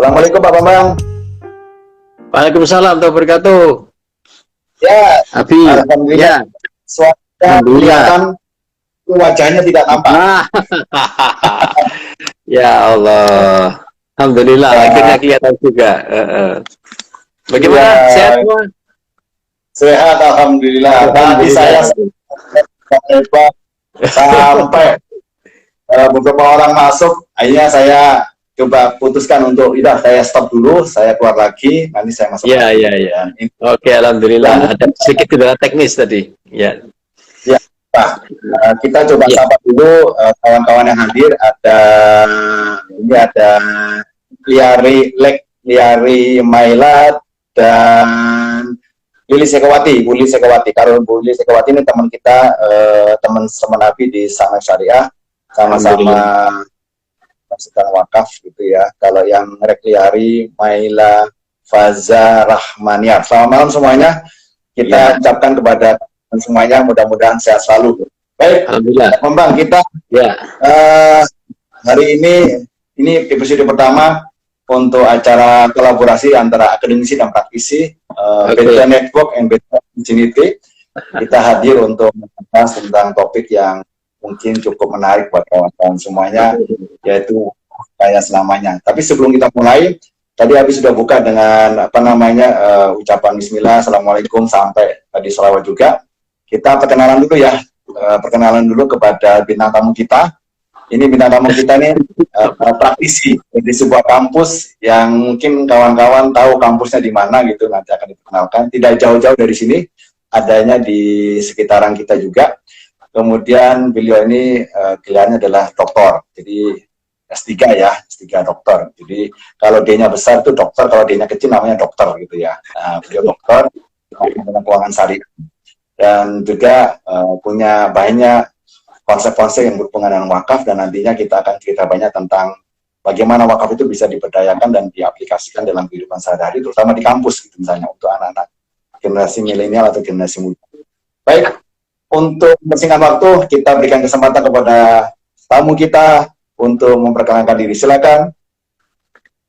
Assalamualaikum Pak Bambang. Waalaikumsalam warahmatullahi wabarakatuh. Ya, Abi, alhamdulillah. ya, Suara alhamdulillah. kelihatan, wajahnya tidak nampak. Ah, ya Allah, alhamdulillah. Akhirnya Ya, kelihatan juga. Bagaimana? Sehat ya, semua? sehat alhamdulillah. Tadi Alhamdulillah. saya coba sampai beberapa orang masuk, akhirnya saya coba putuskan untuk, udah saya stop dulu, saya keluar lagi, nanti saya masuk Ya, lagi. ya, ya. Dan ini Oke, alhamdulillah. Ada sedikit kendala teknis tadi. Ya, ya, Pak, kita coba ya, sapa dulu kawan-kawan yang hadir. Ini ada Liari Mailat dan Lili Sekawati, Bu Lili Sekawati. Kalau Bu Lili Sekawati ini teman kita, teman Nabi di Sana Syariah, sama-sama sedang wakaf gitu ya. Kalau yang Rekliari, Maila, Faza, Rahmania. Selamat malam semuanya. Kita ucapkan kepada semuanya, mudah-mudahan sehat selalu. Baik, alhamdulillah. Bambang, kita Ya, hari ini episode pertama untuk acara kolaborasi antara akademisi dan praktisi Beta Network and Beta Opportunity. Kita hadir untuk membahas tentang topik yang mungkin cukup menarik buat kawan-kawan semuanya, yaitu kaya selamanya. Tapi sebelum kita mulai, tadi Abi sudah buka dengan ucapan Bismillah, Assalamualaikum, sampai tadi sholawat juga. Kita perkenalan dulu ya, perkenalan dulu kepada bintang tamu kita. Ini bintang tamu kita nih praktisi di sebuah kampus yang mungkin kawan-kawan tahu kampusnya di mana gitu, nanti akan diperkenalkan. Tidak jauh-jauh dari sini, adanya di sekitaran kita juga. Kemudian beliau ini gelarnya adalah doktor, jadi S3 ya, S3 dokter. Jadi kalau D-nya besar itu dokter, kalau D-nya kecil namanya dokter gitu ya. Nah, beliau dokter dengan keuangan syariah dan juga punya banyak konsep-konsep yang berhubungan dengan wakaf, dan nantinya kita akan cerita banyak tentang bagaimana wakaf itu bisa diberdayakan dan diaplikasikan dalam kehidupan sehari-hari, terutama di kampus gitu misalnya untuk anak-anak generasi milenial atau generasi muda. Baik. Untuk mempersingkat waktu, kita berikan kesempatan kepada tamu kita untuk memperkenalkan diri. Silakan.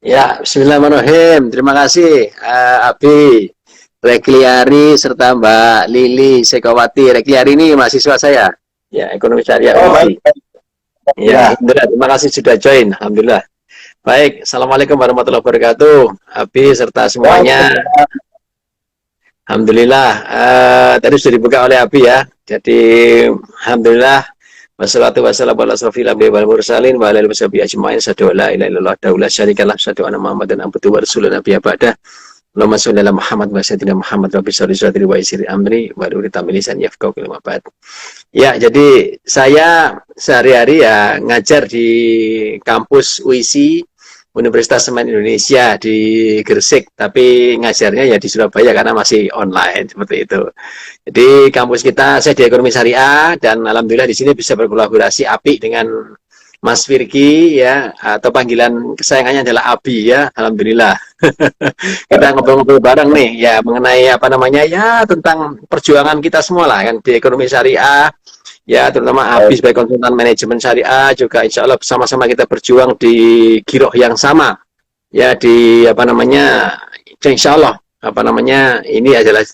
ya, bismillahirrahmanirrahim. Terima kasih, Abi, Rekliari, serta Mbak Lili Sekawati. Rekliari ini mahasiswa saya. Ya, ekonomi syariah. Oh, baik. Ya, alhamdulillah. Terima kasih sudah join. Alhamdulillah. Baik, assalamualaikum warahmatullahi wabarakatuh. Abi serta semuanya. Alhamdulillah. Tadi sudah dibuka oleh Abi ya. Jadi, alhamdulillah. Wassalatu wassalamu ala asrofil anbiya'i wal mursalin wa ala alihi washabihi ajma'in. Asyhadu an la ilaha illallah wa la syarika lah. Asyhadu anna Muhammadan abduhu wa rasuluhu nabiyya ba'dah. Allahumma sholli ala Muhammad wa sayyidina Muhammad rabbi sholli sadri wa yassir amri wa hlul 'uqdatam min lisani yafqahu qawli. Ya, jadi saya sehari-hari ya ngajar di kampus UISI Universitas Semen Indonesia di Gresik, tapi ngajarnya ya di Surabaya karena masih online seperti itu. Jadi kampus kita, saya di ekonomi syariah, dan alhamdulillah di sini bisa berkolaborasi apik dengan Mas Firki ya, atau panggilan kesayangannya adalah Abi ya, alhamdulillah. Kita ngobrol-ngobrol bareng nih ya mengenai ya tentang perjuangan kita semua lah kan di ekonomi syariah. Ya, terutama Abi sebagai konsultan manajemen syariah juga insya Allah bersama-sama kita berjuang di giroh yang sama. Ya, di insya Allah ini adalah,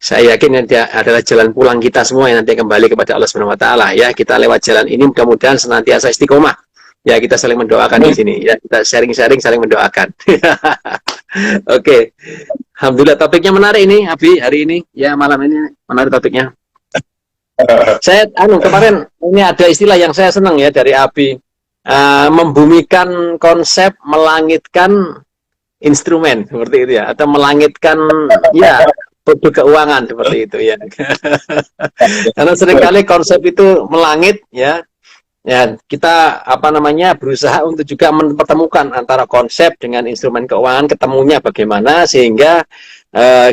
saya yakin nanti adalah jalan pulang kita semua yang nanti kembali kepada Allah Subhanahu wa taala ya. Kita lewat jalan ini mudah-mudahan senantiasa istiqomah. Ya, kita saling mendoakan di sini ya, kita sharing-sharing, saling mendoakan. Oke. Alhamdulillah topiknya menarik ini Abi hari ini. Ya, malam ini menarik topiknya. Saya kemarin ini ada istilah yang saya senang ya dari Abi, membumikan konsep melangitkan instrumen seperti itu ya, atau melangitkan ya produk keuangan seperti itu ya. Karena seringkali konsep itu melangit ya. Ya, kita berusaha untuk juga mempertemukan antara konsep dengan instrumen keuangan, ketemunya bagaimana sehingga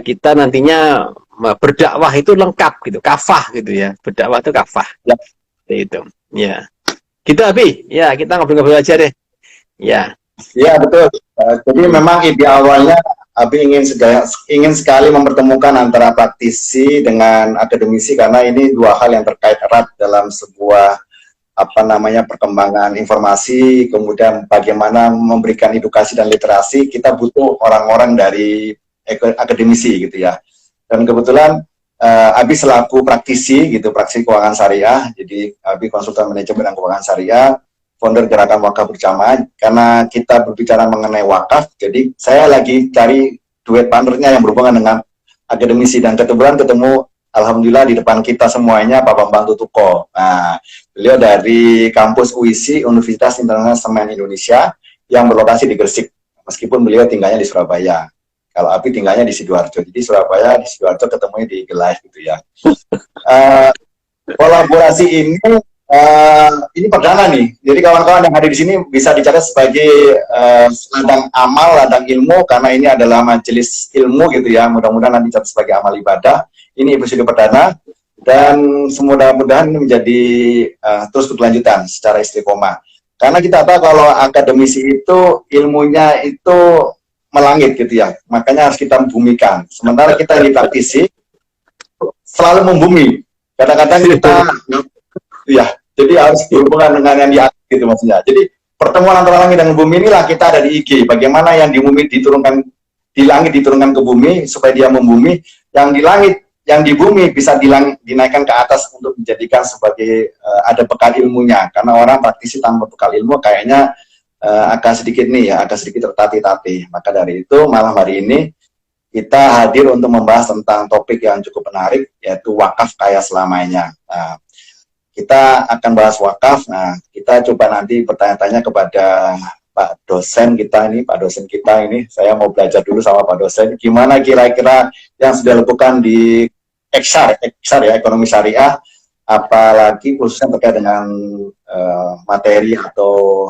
kita nantinya berdakwah itu lengkap gitu, kafah gitu ya. Berdakwah itu kafah. Ya, itu. Ya. Gitu Abi. Ya, kita ngobrol-ngobrol aja deh. Ya. Ya, betul. Jadi memang ide awalnya Abi ingin sekali mempertemukan antara praktisi dengan akademisi, karena ini dua hal yang terkait erat dalam sebuah apa namanya perkembangan informasi, kemudian bagaimana memberikan edukasi dan literasi, kita butuh orang-orang dari akademisi gitu ya. Dan kebetulan Abi selaku praktisi gitu, praktisi keuangan syariah, jadi Abi konsultan manajemen dan keuangan syariah, founder Gerakan Wakaf Berjamaah. Karena kita berbicara mengenai wakaf, jadi saya lagi cari duet partnernya yang berhubungan dengan akademisi, dan kebetulan ketemu alhamdulillah di depan kita semuanya Pak Bambang Tutuko. Nah, beliau dari kampus UISI Universitas Internasional Semen Indonesia yang berlokasi di Gresik, meskipun beliau tinggalnya di Surabaya. Kalau Abi tinggalnya di Sidoarjo, jadi Surabaya di Sidoarjo ketemunya di Gelai gitu ya. Kolaborasi ini perdana nih. Jadi kawan-kawan yang hadir di sini bisa dicatat sebagai ladang amal, ladang ilmu, karena ini adalah majelis ilmu gitu ya. Mudah-mudahan nanti dicatat sebagai amal ibadah. Ini episode perdana, dan mudah-mudahan ini menjadi terus berkelanjutan secara istiqomah. Karena kita tahu kalau akademisi itu ilmunya itu melangit gitu ya, makanya harus kita membumikan. Sementara kita yang praktisi selalu membumi. Kadang-kadang kita ya, jadi harus dihubungkan dengan yang di atas gitu maksudnya. Jadi pertemuan antara langit dan bumi inilah kita ada di IG. Bagaimana yang di bumi diturunkan, di langit diturunkan ke bumi supaya dia membumi, yang di langit, yang di bumi bisa dinaikkan ke atas untuk dijadikan sebagai ada bekal ilmunya. Karena orang praktisi tanpa bekal ilmu kayaknya agak sedikit tertatih-tatih. Maka dari itu malam hari ini kita hadir untuk membahas tentang topik yang cukup menarik, yaitu wakaf kaya selamanya. Nah, kita akan bahas wakaf. Nah, kita coba nanti bertanya-tanya kepada Pak dosen kita ini. Saya mau belajar dulu sama Pak dosen, gimana kira-kira yang sudah dilakukan di Eksar ya, ekonomi syariah, apalagi khususnya terkait dengan materi atau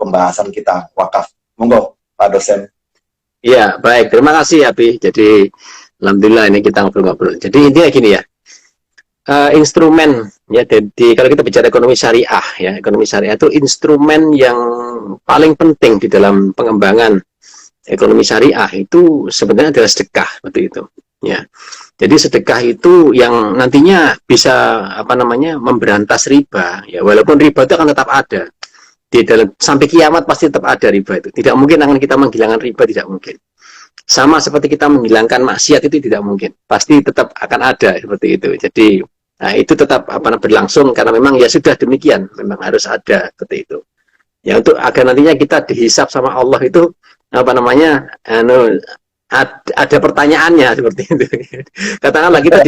pembahasan kita wakaf. Monggo Pak dosen. Iya, baik. Terima kasih, Abi. Jadi, alhamdulillah ini kita ngobrol-ngobrol. Jadi intinya gini ya, instrumen ya. Jadi kalau kita bicara ekonomi syariah ya, ekonomi syariah itu instrumen yang paling penting di dalam pengembangan ekonomi syariah itu sebenarnya adalah sedekah, seperti itu. Ya, jadi sedekah itu yang nantinya bisa memberantas riba. Ya, walaupun riba itu akan tetap ada. Di dalam sampai kiamat pasti tetap ada riba itu. Tidak mungkin akan kita menghilangkan riba, tidak mungkin. Sama seperti kita menghilangkan maksiat itu tidak mungkin. Pasti tetap akan ada seperti itu. Jadi nah itu tetap berlangsung karena memang ya sudah demikian, memang harus ada seperti itu. Ya untuk agar nantinya kita dihisab sama Allah itu ada pertanyaannya seperti itu. Katakanlah kita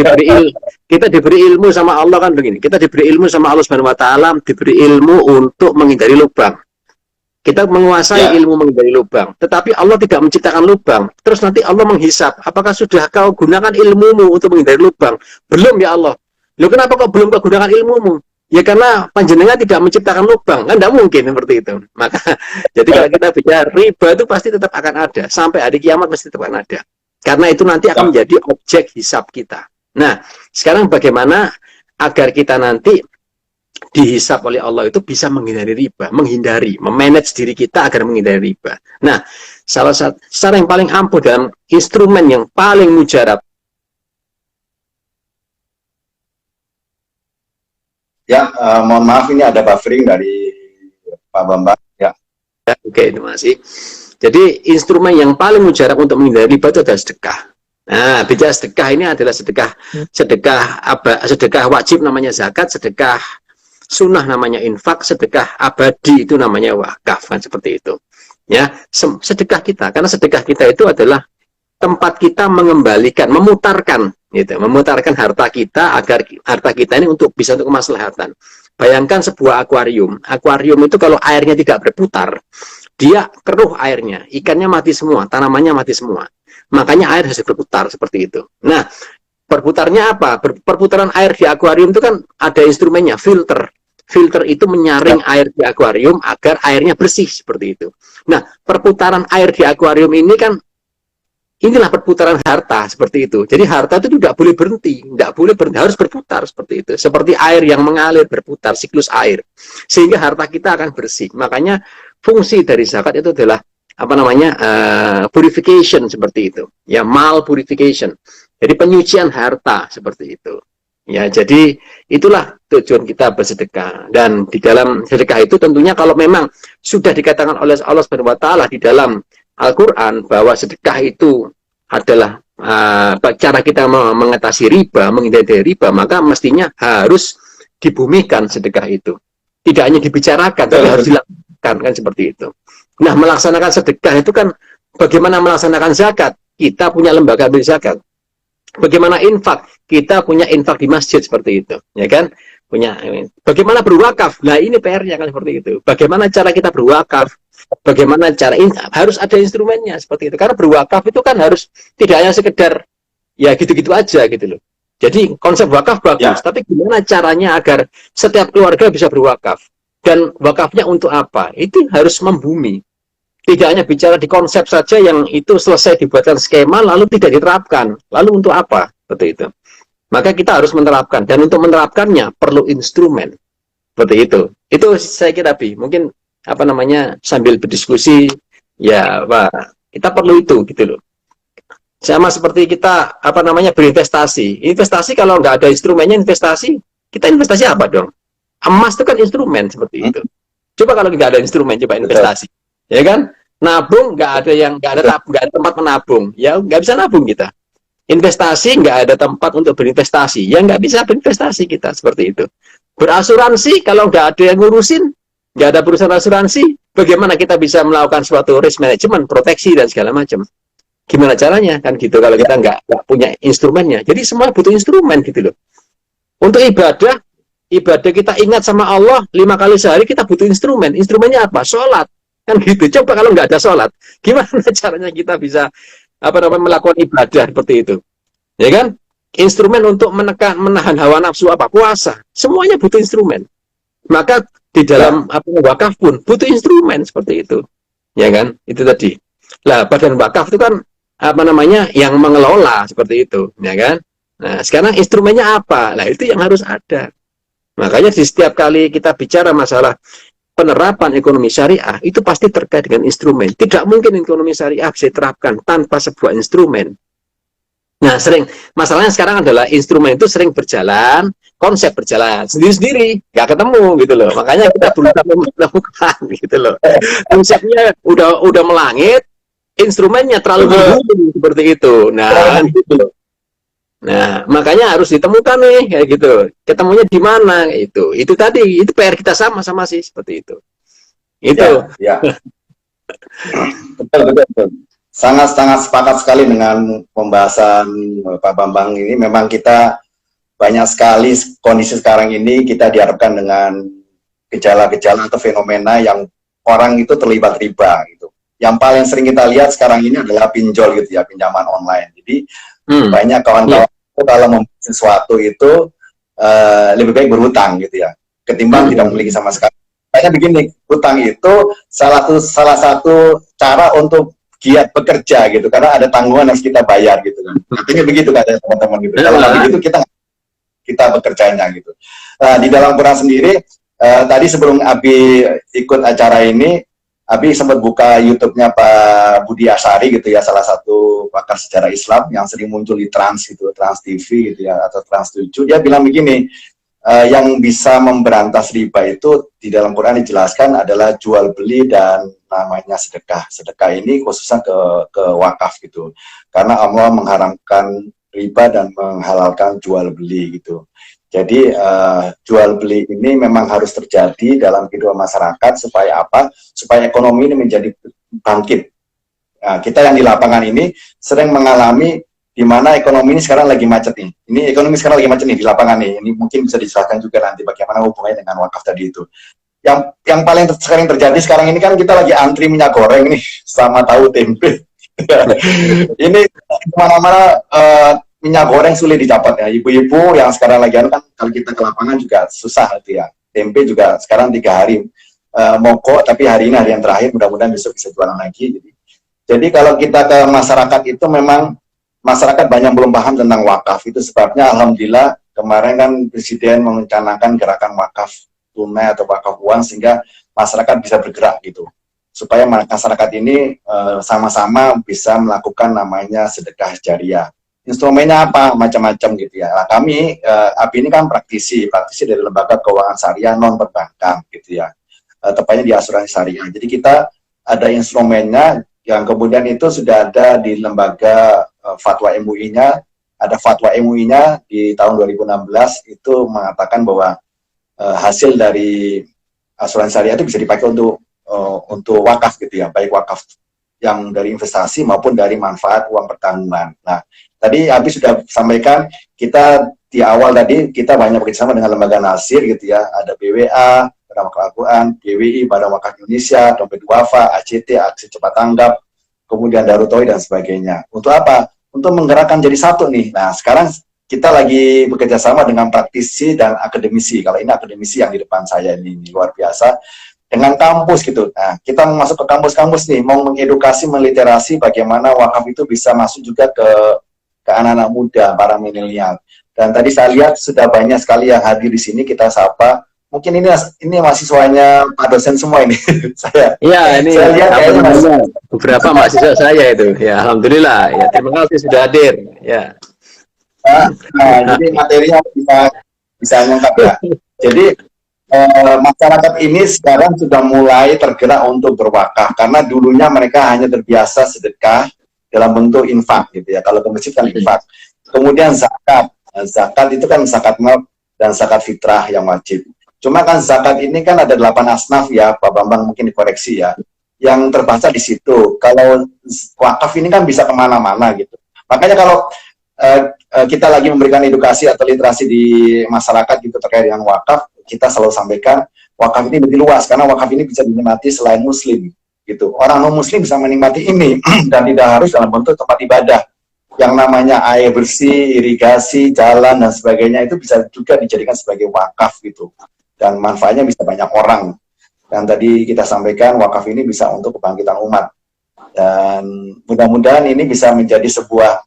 diberi ilmu sama Allah kan begini. Kita diberi ilmu sama Allah Subhanahu wa taala, diberi ilmu untuk menghindari lubang. Kita menguasai ilmu menghindari lubang, tetapi Allah tidak menciptakan lubang. Terus nanti Allah menghisap, apakah sudah kau gunakan ilmumu untuk menghindari lubang? Belum ya Allah. Loh kenapa kau belum kau gunakan ilmumu? Ya karena panjenengan tidak menciptakan lubang, kan tidak mungkin seperti itu. Maka jadi kalau kita bicara riba itu pasti tetap akan ada, sampai hari kiamat pasti tetap akan ada. Karena itu nanti akan menjadi objek hisab kita. Nah, sekarang bagaimana agar kita nanti dihisab oleh Allah itu bisa menghindari riba, memanage diri kita agar menghindari riba. Nah, salah satu cara yang paling ampuh dalam instrumen yang paling mujarab. Ya, mohon maaf ini ada buffering dari Pak Bambang. Ya. Oke, terima kasih. Jadi instrumen yang paling mujarab untuk menghindari riba itu adalah sedekah. Nah, bicara sedekah ini adalah sedekah wajib namanya zakat, sedekah sunnah namanya infak, sedekah abadi itu namanya wakaf, kan seperti itu. Ya, sedekah kita, karena sedekah kita itu adalah tempat kita mengembalikan, memutarkan harta kita agar harta kita ini bisa untuk kemaslahatan. Bayangkan sebuah akuarium itu kalau airnya tidak berputar, dia keruh airnya, ikannya mati semua, tanamannya mati semua. Makanya air harus berputar seperti itu. Nah, berputarnya apa? Perputaran air di akuarium itu kan ada instrumennya, filter. Filter itu menyaring air di akuarium agar airnya bersih seperti itu. Nah, perputaran air di akuarium ini kan inilah perputaran harta seperti itu. Jadi harta itu tidak boleh berhenti, harus berputar seperti itu. Seperti air yang mengalir berputar, siklus air. Sehingga harta kita akan bersih. Makanya fungsi dari zakat itu adalah purification seperti itu. Ya, mal purification. Jadi penyucian harta seperti itu. Ya, jadi itulah tujuan kita bersedekah. Dan di dalam sedekah itu tentunya kalau memang sudah dikatakan oleh Allah Subhanahu wa taala di dalam Al-Qur'an bahwa sedekah itu adalah cara kita mengatasi riba, menghindari riba, maka mestinya harus dibumikan sedekah itu. Tidak hanya dibicarakan, tapi harus dilakukan, kan seperti itu. Nah, melaksanakan sedekah itu kan bagaimana melaksanakan zakat? Kita punya lembaga ambil zakat. Bagaimana infak? Kita punya infak di masjid seperti itu, ya kan? Punya. Bagaimana berwakaf? Nah, ini PR-nya kan seperti itu. Bagaimana cara kita berwakaf? Bagaimana cara harus ada instrumennya seperti itu. Karena berwakaf itu kan harus tidak hanya sekedar ya gitu-gitu aja gitu loh. Jadi konsep wakaf bagus, tapi gimana caranya agar setiap keluarga bisa berwakaf? Dan wakafnya untuk apa? Itu harus membumi. Tidak hanya bicara di konsep saja yang itu selesai dibuatkan skema lalu tidak diterapkan. Lalu untuk apa? Seperti itu. Maka kita harus menerapkan. Dan untuk menerapkannya perlu instrumen. Seperti itu. Itu saya kira, Bi. Mungkin apa namanya sambil berdiskusi, ya Pak, kita perlu itu gitu loh. Sama seperti kita apa namanya berinvestasi. Investasi kalau nggak ada instrumennya investasi, kita investasi apa dong? Emas itu kan instrumen seperti itu. Coba kalau nggak ada instrumen, coba investasi. Ya kan, nabung nggak ada nggak ada tempat menabung, ya nggak bisa nabung kita. Investasi nggak ada tempat untuk berinvestasi, ya nggak bisa berinvestasi kita seperti itu. Berasuransi kalau nggak ada yang ngurusin, nggak ada perusahaan asuransi, bagaimana kita bisa melakukan suatu risk management, proteksi dan segala macam? Gimana caranya kan gitu kalau kita nggak punya instrumennya. Jadi semua butuh instrumen gitu loh. Untuk ibadah kita ingat sama Allah 5 kali sehari kita butuh instrumen. Instrumennya apa? Sholat. Kan gitu. Coba kalau nggak ada sholat, gimana caranya kita bisa melakukan ibadah seperti itu? Ya kan? Instrumen untuk menahan hawa nafsu apa? Puasa. Semuanya butuh instrumen. Maka di dalam wakaf pun butuh instrumen seperti itu. Ya kan? Itu tadi. Lah badan wakaf itu kan yang mengelola seperti itu, ya kan? Nah, sekarang instrumennya apa? Lah itu yang harus ada. Makanya di setiap kali kita bicara masalah penerapan ekonomi syariah itu pasti terkait dengan instrumen. Tidak mungkin ekonomi syariah bisa diterapkan tanpa sebuah instrumen. Nah, masalahnya sekarang adalah instrumen itu sering berjalan, konsep berjalan sendiri-sendiri, nggak ketemu gitu loh. Makanya kita berusaha menemukan gitu loh. Konsepnya udah melangit, instrumennya terlalu berhubung seperti itu. Nah, gitu loh. Nah, makanya harus ditemukan nih kayak gitu. Ketemunya di mana itu? Itu tadi, itu PR kita sama-sama sih seperti itu. Itu. Ya. Betul. Sangat-sangat sepakat sekali dengan pembahasan Pak Bambang ini. Memang kita banyak sekali kondisi sekarang ini kita dihadapkan dengan gejala-gejala atau fenomena yang orang itu terlibat riba gitu. Yang paling sering kita lihat sekarang ini adalah pinjol gitu ya, pinjaman online. Jadi banyak kawan-kawan kalau membeli sesuatu itu lebih baik berhutang gitu ya, ketimbang tidak memiliki sama sekali. Kayaknya begini, hutang itu salah satu cara untuk giat bekerja gitu, karena ada tanggungan yang harus kita bayar gitu kan. Artinya begitu kata teman-teman gitu. Kalau begitu kita bekerjanya gitu. Di dalam Quran sendiri, tadi sebelum Abi ikut acara ini, Abi sempat buka YouTube-nya Pak Budi Asyari gitu ya, salah satu pakar sejarah Islam yang sering muncul di Trans gitu, Trans TV gitu ya, atau Trans 7. Dia bilang begini, yang bisa memberantas riba itu di dalam Quran dijelaskan adalah jual beli dan namanya sedekah. Sedekah ini khususnya ke wakaf gitu. Karena Allah mengharamkan riba dan menghalalkan jual beli gitu. Jadi jual beli ini memang harus terjadi dalam kehidupan masyarakat supaya apa? Supaya ekonomi ini menjadi bangkit. Nah, kita yang di lapangan ini sering mengalami di mana ekonomi ini sekarang lagi macet nih. Ini ekonomi sekarang lagi macet nih di lapangan nih. Ini mungkin bisa dijelaskan juga nanti bagaimana hubungannya dengan wakaf tadi itu. Yang paling sering terjadi sekarang ini kan kita lagi antri minyak goreng nih sama tahu tempe. Ini kemana-mana minyak goreng sulit didapat ya. Ibu-ibu yang sekarang lagi kan kalau kita ke lapangan juga susah gitu ya. Tempe juga sekarang 3 hari mogok, tapi hari ini hari yang terakhir, mudah-mudahan besok bisa jualan lagi. Jadi kalau kita ke masyarakat itu memang masyarakat banyak belum paham tentang wakaf. Itu sebabnya alhamdulillah kemarin kan Presiden merencanakan gerakan wakaf tunai atau wakaf uang sehingga masyarakat bisa bergerak gitu. Supaya masyarakat ini sama-sama bisa melakukan namanya sedekah jariah. instrumennya apa, macam-macam gitu ya. Nah, kami API ini kan praktisi dari lembaga keuangan syariah non perbankan gitu ya, tepatnya di asuransi syariah. Jadi kita ada instrumennya yang kemudian itu sudah ada di lembaga fatwa MUI-nya, ada fatwa MUI-nya di tahun 2016 itu mengatakan bahwa hasil dari asuransi syariah itu bisa dipakai untuk wakaf gitu ya, baik wakaf yang dari investasi maupun dari manfaat uang pertanggungan. Nah, tadi Abi sudah sampaikan, kita di awal tadi kita banyak bekerjasama dengan lembaga nasir gitu ya, ada BWA, Badan Wakaf Al-Quran, BWI, Badan Wakaf Indonesia, Dompet Duafa, ACT, Aksi Cepat Tanggap, kemudian Darut Tauhid dan sebagainya. Untuk apa? Untuk menggerakkan jadi satu nih. Nah, sekarang kita lagi bekerjasama dengan praktisi dan akademisi. Kalau ini akademisi yang di depan saya ini luar biasa. Dengan kampus gitu. Nah, kita masuk ke kampus-kampus nih, mau mengedukasi, meliterasi bagaimana wakaf itu bisa masuk juga ke anak-anak muda, para milenial. Dan tadi saya lihat sudah banyak sekali yang hadir di sini, kita sapa. Mungkin ini mahasiswanya Pak dosen semua ini. Saya lihat kayaknya beberapa mahasiswa saya itu. Ya, alhamdulillah. Ya, terima kasih sudah hadir. Ya. Jadi materinya bisa lengkap ya. Jadi masyarakat ini sekarang sudah mulai tergerak untuk berwakaf karena dulunya mereka hanya terbiasa sedekah dalam bentuk infak gitu ya. Kalau ke masjid kan infak. Kemudian zakat. Zakat itu kan zakat mal dan zakat fitrah yang wajib. Cuma kan zakat ini kan ada 8 asnaf ya, Pak Bambang mungkin dikoreksi ya. Yang terbaca di situ. Kalau wakaf ini kan bisa kemana-mana gitu. Makanya kalau kita lagi memberikan edukasi atau literasi di masyarakat gitu terkait dengan wakaf, kita selalu sampaikan wakaf ini lebih luas karena wakaf ini bisa dinikmati selain muslim gitu. Orang non muslim bisa menikmati ini dan tidak harus dalam bentuk tempat ibadah. Yang namanya air bersih, irigasi, jalan dan sebagainya itu bisa juga dijadikan sebagai wakaf gitu. Dan manfaatnya bisa banyak orang. Dan tadi kita sampaikan wakaf ini bisa untuk kebangkitan umat. Dan mudah-mudahan ini bisa menjadi sebuah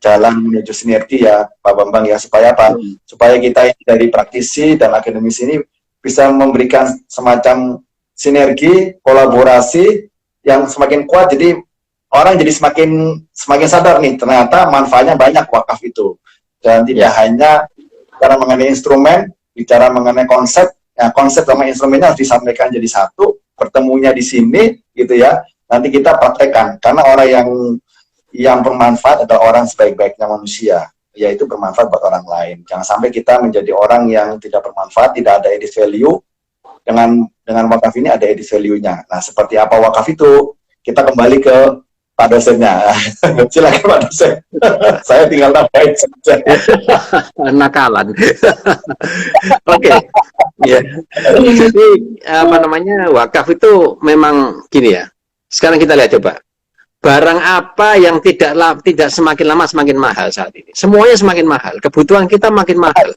jalan menuju sinergi ya Pak Bambang ya, supaya apa? Supaya kita dari praktisi dan akademisi ini bisa memberikan semacam sinergi, kolaborasi yang semakin kuat, jadi orang jadi semakin sadar nih ternyata manfaatnya banyak wakaf itu. Dan tidak hanya bicara mengenai instrumen, bicara mengenai konsep, ya konsep sama instrumennya harus disampaikan jadi satu, pertemunya di sini gitu ya. Nanti kita praktekkan karena orang yang bermanfaat adalah orang sebaik-baiknya manusia, yaitu bermanfaat buat orang lain. Jangan sampai kita menjadi orang yang tidak bermanfaat, tidak ada added value. Dengan wakaf ini ada added value-nya. Nah, seperti apa wakaf itu? Kita kembali ke Pak dosennya. Silakan Pak dosen. Saya tinggal tambahin saja. Nakalan. Oke. Ya. Jadi wakaf itu memang gini ya. Sekarang kita lihat coba. Barang apa yang tidak semakin lama semakin mahal saat ini? Semuanya semakin mahal. Kebutuhan kita makin mahal.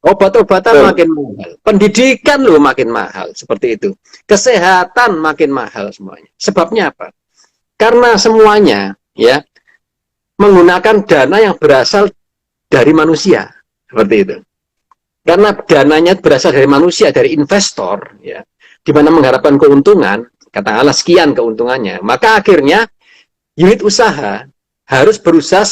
Obat-obatan makin mahal. Pendidikan loh makin mahal. Seperti itu. Kesehatan makin mahal semuanya. Sebabnya apa? Karena semuanya ya menggunakan dana yang berasal dari manusia. Seperti itu. Karena dananya berasal dari manusia, dari investor, ya, di mana mengharapkan keuntungan, katakanlah sekian keuntungannya, maka akhirnya unit usaha harus berusaha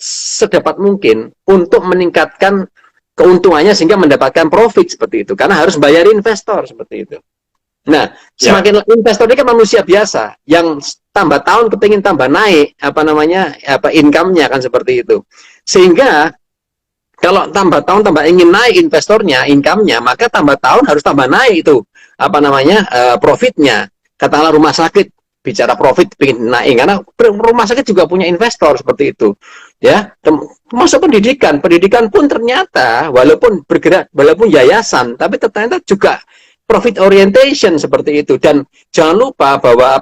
sedapat mungkin untuk meningkatkan keuntungannya sehingga mendapatkan profit seperti itu. Karena harus bayar investor seperti itu. Nah, semakin investor ini kan manusia biasa yang tambah tahun kepingin tambah naik income-nya kan seperti itu. Sehingga kalau tambah tahun tambah ingin naik investornya, income-nya, maka tambah tahun harus tambah naik itu profitnya. Katakanlah rumah sakit bicara profit ingin naik karena rumah sakit juga punya investor seperti itu ya. Termasuk pendidikan pun ternyata walaupun bergerak, walaupun yayasan, tapi ternyata juga profit orientation seperti itu. Dan jangan lupa bahwa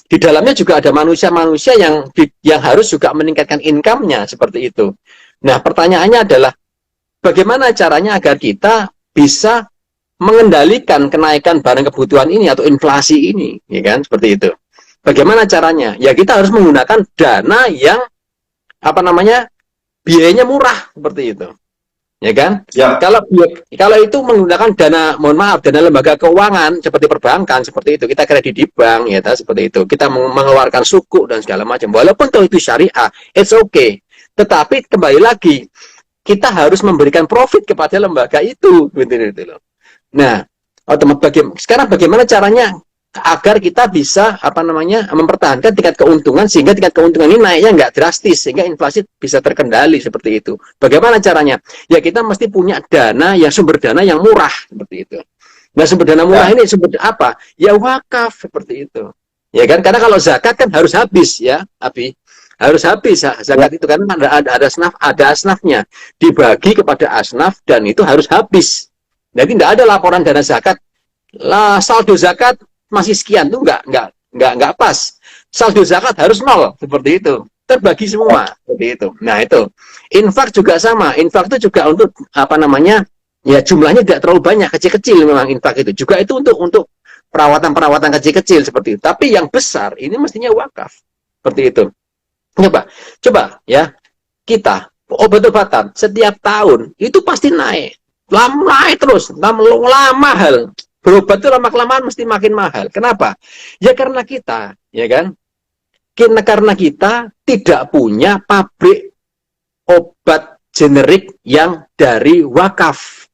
di dalamnya juga ada manusia-manusia yang harus juga meningkatkan income-nya seperti itu. Nah, pertanyaannya adalah bagaimana caranya agar kita bisa mengendalikan kenaikan barang kebutuhan ini atau inflasi ini, ya kan, seperti itu. Bagaimana caranya? Ya kita harus menggunakan dana yang biayanya murah seperti itu. ya kan? Ya. Kalau itu menggunakan dana, mohon maaf, dana lembaga keuangan seperti perbankan, seperti itu, kita kredit di bank, ya, seperti itu, kita mengeluarkan suku dan segala macam. Walaupun itu syariah, it's okay. Tetapi kembali lagi, kita harus memberikan profit kepada lembaga itu, gitu loh. Nah, sekarang bagaimana caranya agar kita bisa mempertahankan tingkat keuntungan sehingga tingkat keuntungan ini naiknya nggak drastis sehingga inflasi bisa terkendali seperti itu. Bagaimana caranya? Ya kita mesti punya sumber dana yang murah seperti itu. Nah, sumber dana murah ini sumber apa? Ya wakaf seperti itu. Ya kan? Karena kalau zakat kan harus habis ya, Abi. Harus habis zakat itu kan ada asnafnya. Dibagi kepada asnaf dan itu harus habis. Jadi tidak ada laporan dana zakat. Saldo zakat masih sekian tuh nggak pas. Saldo zakat harus 0 seperti itu. Terbagi semua seperti itu. Nah itu. Infak juga sama. Infak itu juga untuk ya jumlahnya tidak terlalu banyak, kecil-kecil memang infak itu. Juga itu untuk perawatan-perawatan kecil-kecil seperti itu. Tapi yang besar ini mestinya wakaf. Seperti itu. Coba ya. Kita obat-obatan setiap tahun itu pasti naik. Naik terus, mahal. Berobat itu lama-kelamaan mesti makin mahal. Kenapa? Ya karena kita, ya kan? Karena kita tidak punya pabrik obat generik yang dari wakaf.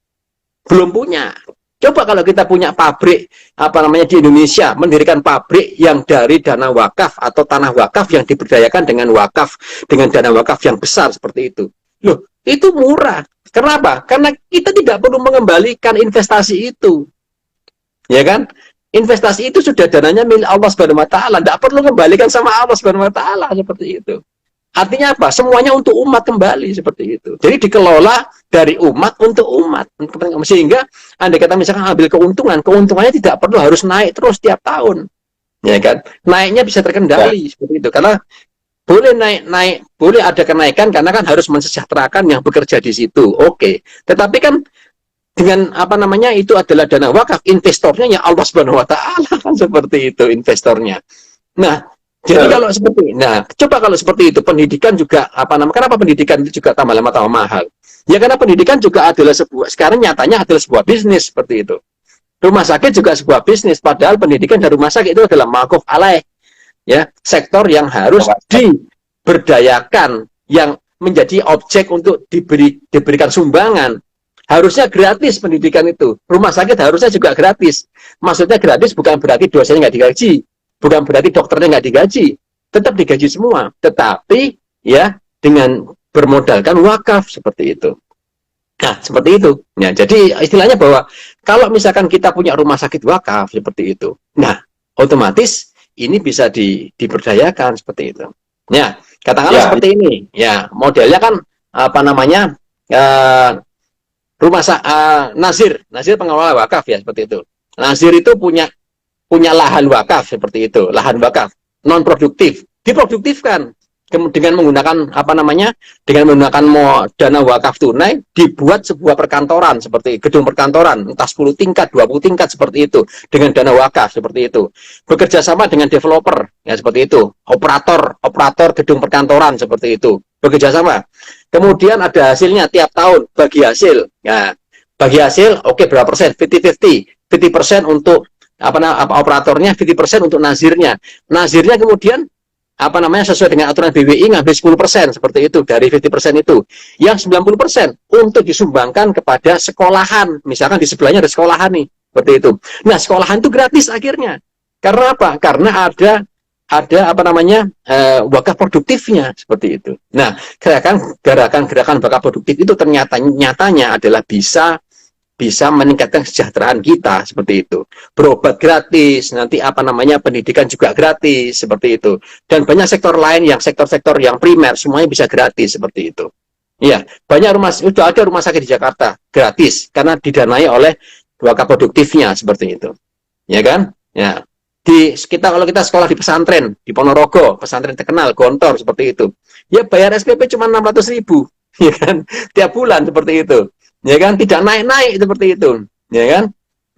Belum punya. Coba kalau kita punya pabrik, di Indonesia, mendirikan pabrik yang dari dana wakaf atau tanah wakaf yang diberdayakan dengan dana wakaf yang besar seperti itu. Loh, itu murah. Kenapa? Karena kita tidak perlu mengembalikan investasi itu. Ya kan? Investasi itu sudah dananya milik Allah Subhanahu wa taala, tidak perlu kembalikan sama Allah Subhanahu wa taala seperti itu. Artinya apa? Semuanya untuk umat kembali seperti itu. Jadi dikelola dari umat untuk umat. Sehingga andai kata misalkan ambil keuntungannya tidak perlu harus naik terus tiap tahun. Ya kan? Naiknya bisa terkendali seperti itu. Karena boleh naik, boleh ada kenaikan karena kan harus mensejahterakan yang bekerja di situ. Oke. Tetapi kan dengan itu adalah dana wakaf, investornya ya Allah Subhanahu wa taala kan seperti itu investornya. Nah, jadi kalau seperti itu pendidikan juga kenapa pendidikan itu juga tambah lama tambah mahal? Ya karena pendidikan juga adalah sekarang nyatanya adalah sebuah bisnis seperti itu. Rumah sakit juga sebuah bisnis, padahal pendidikan dan rumah sakit itu adalah ma'kuf alaih. Ya, sektor yang harus diberdayakan, yang menjadi objek untuk diberikan sumbangan. Harusnya gratis pendidikan itu. Rumah sakit harusnya juga gratis. Maksudnya gratis bukan berarti dosennya nggak digaji. Bukan berarti dokternya nggak digaji. Tetap digaji semua. Tetapi ya dengan bermodalkan wakaf seperti itu. Nah, seperti itu. Nah, jadi istilahnya bahwa kalau misalkan kita punya rumah sakit wakaf seperti itu. Nah, otomatis ini bisa diberdayakan seperti itu. Ya, katakanlah seperti ini. Ya, modelnya kan Nazir pengelola wakaf ya seperti itu. Nazir itu punya lahan wakaf seperti itu, lahan wakaf non produktif, diproduktifkan dengan menggunakan dana wakaf tunai, dibuat sebuah perkantoran seperti gedung perkantoran entah 10 tingkat, 20 tingkat seperti itu dengan dana wakaf seperti itu. Bekerja sama dengan developer ya seperti itu, operator gedung perkantoran seperti itu. Bekerja sama. Kemudian ada hasilnya tiap tahun bagi hasil. Ya, bagi hasil oke, berapa persen? 50-50. 50% untuk operatornya, 50% untuk nazirnya. Nazirnya kemudian sesuai dengan aturan BWI ngambil 10% seperti itu dari 50% itu. Yang 90% untuk disumbangkan kepada sekolahan. Misalkan di sebelahnya ada sekolahan nih, seperti itu. Nah, sekolahan itu gratis akhirnya. Karena apa? Karena ada wakaf produktifnya seperti itu. Nah, gerakan wakaf produktif itu nyatanya adalah bisa meningkatkan kesejahteraan kita seperti itu. Berobat gratis, nanti pendidikan juga gratis seperti itu. Dan banyak sektor lain sektor-sektor yang primer semuanya bisa gratis seperti itu. Iya, sudah ada rumah sakit di Jakarta gratis karena didanai oleh wakaf produktifnya seperti itu. Ya kan? Ya. Kalau kita sekolah di pesantren di Ponorogo, pesantren terkenal Gontor seperti itu, ya bayar SPP cuma 600.000, ya kan, tiap bulan seperti itu, ya kan, tidak naik seperti itu, ya kan.